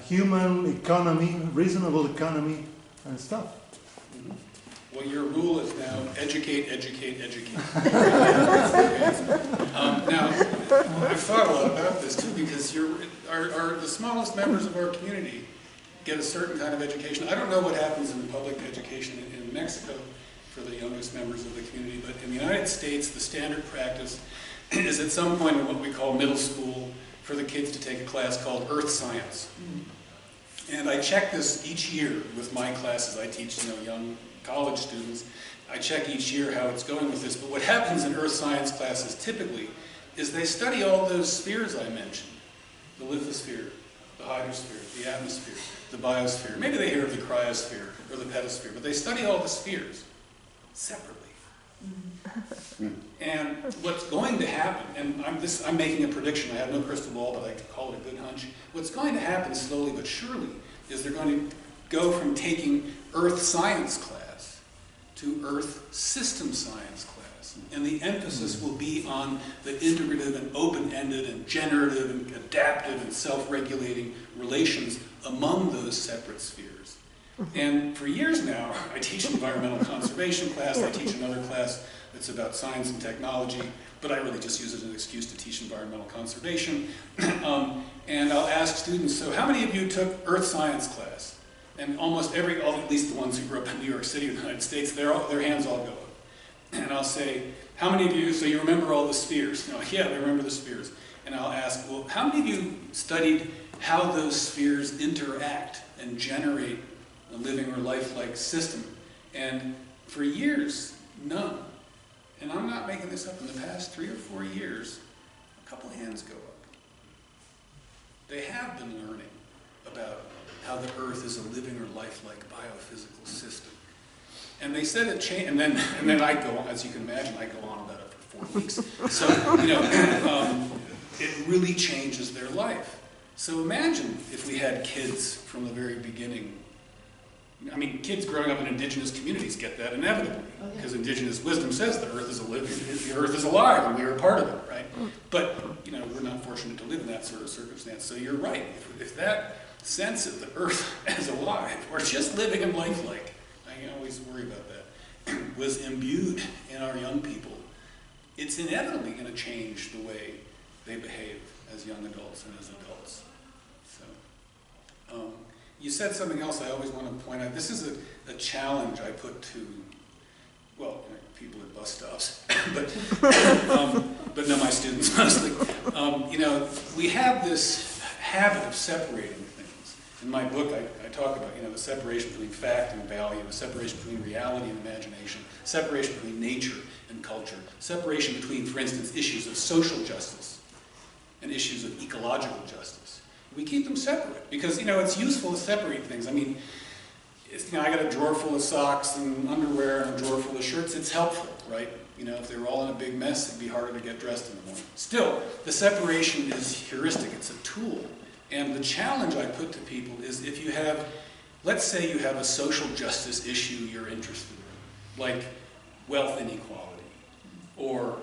human economy, reasonable economy, and stuff. Well, your rule is now educate, educate, educate. Now, I've thought a lot about this too, because the smallest members of our community get a certain kind of education. I don't know what happens in public education in Mexico for the youngest members of the community, but in the United States, the standard practice is at some point in what we call middle school for the kids to take a class called earth science. And I check this each year with my classes. I teach young college students. I check each year how it's going with this. But what happens in earth science classes typically is they study all those spheres I mentioned. The lithosphere, the hydrosphere, the atmosphere, the biosphere. Maybe they hear of the cryosphere or the pedosphere, but they study all the spheres separately. And what's going to happen, and I'm making a prediction, I have no crystal ball, but I call it a good hunch. What's going to happen slowly but surely is they're going to go from taking Earth science class to Earth system science class. And the emphasis will be on the integrative and open-ended and generative and adaptive and self-regulating relations among those separate spheres. And for years now, I teach environmental conservation class, I teach another class that's about science and technology, but I really just use it as an excuse to teach environmental conservation. And I'll ask students, so how many of you took Earth science class? And almost at least the ones who grew up in New York City or the United States, their hands all go up. And I'll say, how many of you, so you remember all the spheres? Yeah, I remember the spheres. And I'll ask, well, how many of you studied how those spheres interact and generate a living or lifelike system? And for years, none. And I'm not making this up. In the past 3 or 4 years, a couple hands go up. They have been learning about how the Earth is a living or lifelike biophysical system. And they said it changed, and then I go on, as you can imagine, I go on about it for 4 weeks. So, it really changes their life. So imagine if we had kids from the very beginning. I mean, kids growing up in indigenous communities get that inevitably, because indigenous wisdom says the Earth is alive, and we are a part of it, right? But we're not fortunate to live in that sort of circumstance. So you're right. If that sense of the Earth as alive, or just living and lifelike, I always worry about that, was imbued in our young people, it's inevitably going to change the way they behave as young adults and as adults. So. You said something else I always want to point out. This is a challenge I put to, people at bus stops, but no, my students mostly. We have this habit of separating things. In my book, I talk about, the separation between fact and value, the separation between reality and imagination, separation between nature and culture, separation between, for instance, issues of social justice and issues of ecological justice. We keep them separate because, it's useful to separate things. I mean, I got a drawer full of socks and underwear and a drawer full of shirts. It's helpful, right? If they were all in a big mess, it'd be harder to get dressed in the morning. Still, the separation is heuristic. It's a tool. And the challenge I put to people is if you have, let's say you have a social justice issue you're interested in, like wealth inequality, or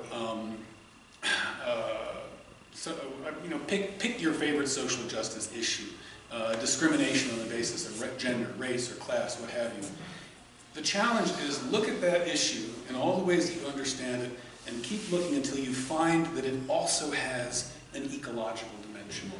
pick your favorite social justice issue, discrimination on the basis of gender, race, or class, what have you. The challenge is look at that issue in all the ways that you understand it and keep looking until you find that it also has an ecological dimension.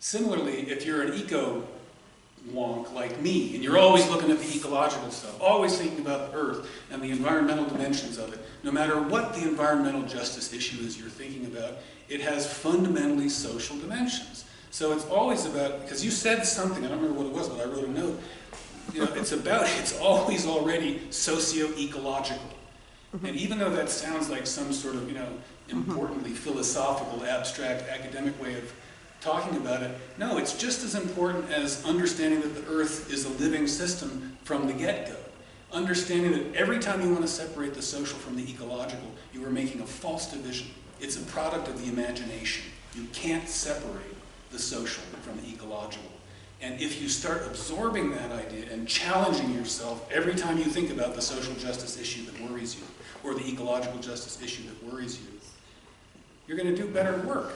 Similarly, if you're an eco-wonk like me, and you're always looking at the ecological stuff, always thinking about the Earth and the environmental dimensions of it, no matter what the environmental justice issue is you're thinking about, it has fundamentally social dimensions. So it's always about, because you said something, I don't remember what it was, but I wrote a note, it's always already socio-ecological. And even though that sounds like some sort of, importantly philosophical, abstract, academic way of talking about it, no, it's just as important as understanding that the Earth is a living system from the get-go. Understanding that every time you want to separate the social from the ecological, you are making a false division. It's a product of the imagination. You can't separate the social from the ecological. And if you start absorbing that idea and challenging yourself every time you think about the social justice issue that worries you, or the ecological justice issue that worries you, you're going to do better work.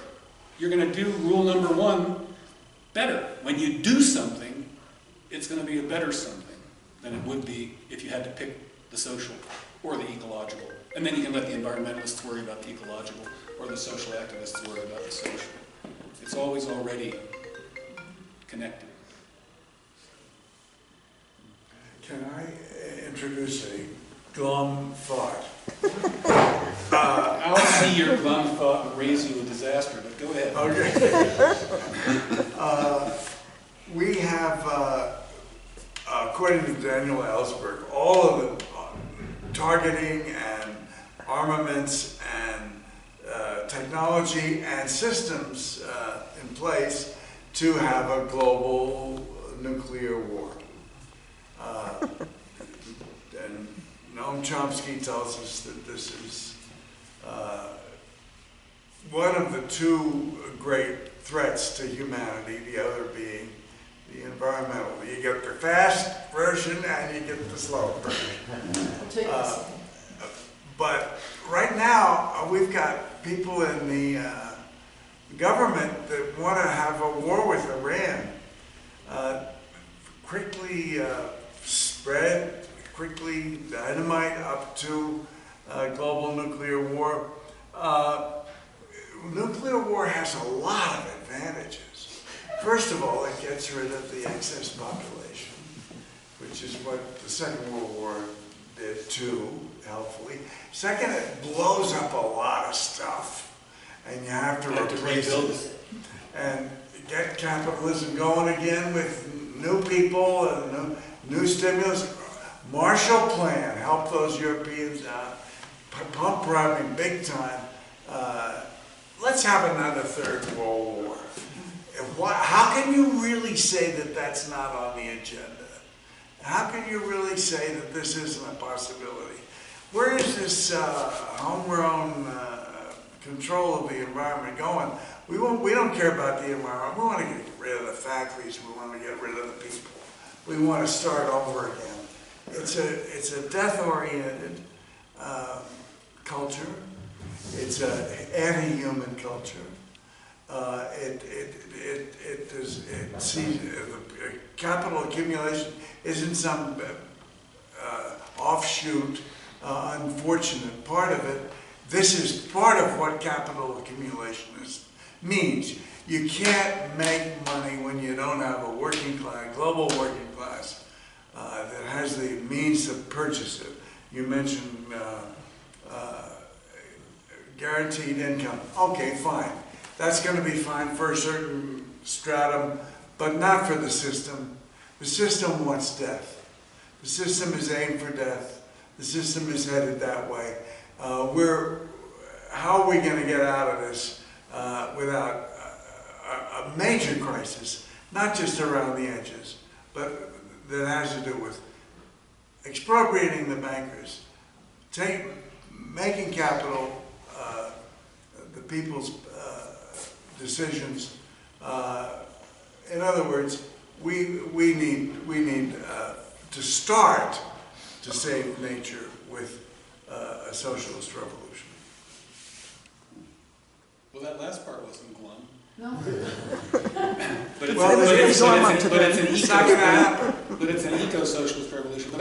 You're going to do rule number 1 better. When you do something, it's going to be a better something than it would be if you had to pick the social or the ecological. And then you can let the environmentalists worry about the ecological, or the social activists worry about the social. It's always already connected. Can I introduce a glum thought? I'll see your glum thought and raise you a disaster, but go ahead. Okay. We have, according to Daniel Ellsberg, all of the targeting and armaments and technology and systems in place to have a global nuclear war. And Noam Chomsky tells us that this is one of the two great threats to humanity, the other being the environmental. You get the fast version and you get the slow version. I'll take this. But right now, we've got people in the government that want to have a war with Iran. Quickly spread, quickly dynamite up to global nuclear war. Nuclear war has a lot of advantages. First of all, it gets rid of the excess population, which is what the Second World War did too, helpfully. Second, it blows up a lot of stuff, and you have to replace it. And get capitalism going again with new people and new stimulus. Marshall Plan helped those Europeans out, pump priming big time. Let's have another Third World War. How can you really say that that's not on the agenda? How can you really say that this isn't a possibility? Where is this homegrown control of the environment going? We don't care about the environment. We want to get rid of the factories. We want to get rid of the people. We want to start over again. It's a death-oriented culture. It's an anti-human culture. It sees capital accumulation isn't some offshoot, unfortunate part of it. This is part of what capital accumulation means. You can't make money when you don't have a working class, global working class, that has the means to purchase it. You mentioned guaranteed income. Okay, fine. That's going to be fine for a certain stratum, but not for the system. The system wants death. The system is aimed for death. The system is headed that way. How are we going to get out of this without a major crisis, not just around the edges, but that has to do with expropriating the bankers, making capital the people's decisions. In other words, we need to start to save nature with a socialist revolution. Well, that last part wasn't glum. No. But it's, Well, it's an eco-socialist revolution. But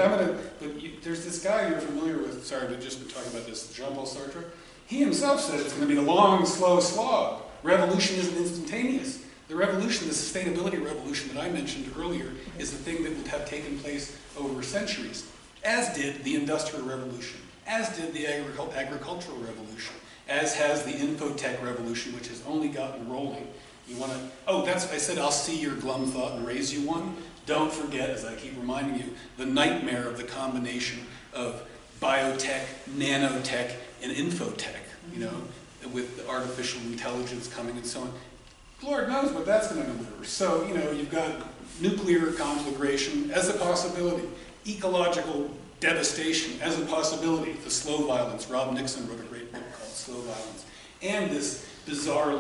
there's this guy you're familiar with. Sorry, we've just been talking about this, Jean-Paul Sartre. He himself said it's going to be a long, slow slog. Revolution isn't instantaneous. The revolution, the sustainability revolution that I mentioned earlier, is a thing that would have taken place over centuries, as did the Industrial Revolution, as did the agricultural revolution, as has the infotech revolution, which has only gotten rolling. You want to, I said I'll see your glum thought and raise you one. Don't forget, as I keep reminding you, the nightmare of the combination of biotech, nanotech, and infotech, with artificial intelligence coming and so on. Lord knows what that's going to deliver. So, you've got nuclear conflagration as a possibility, ecological devastation as a possibility, the slow violence. Rob Nixon wrote a great book called Slow Violence. And this bizarre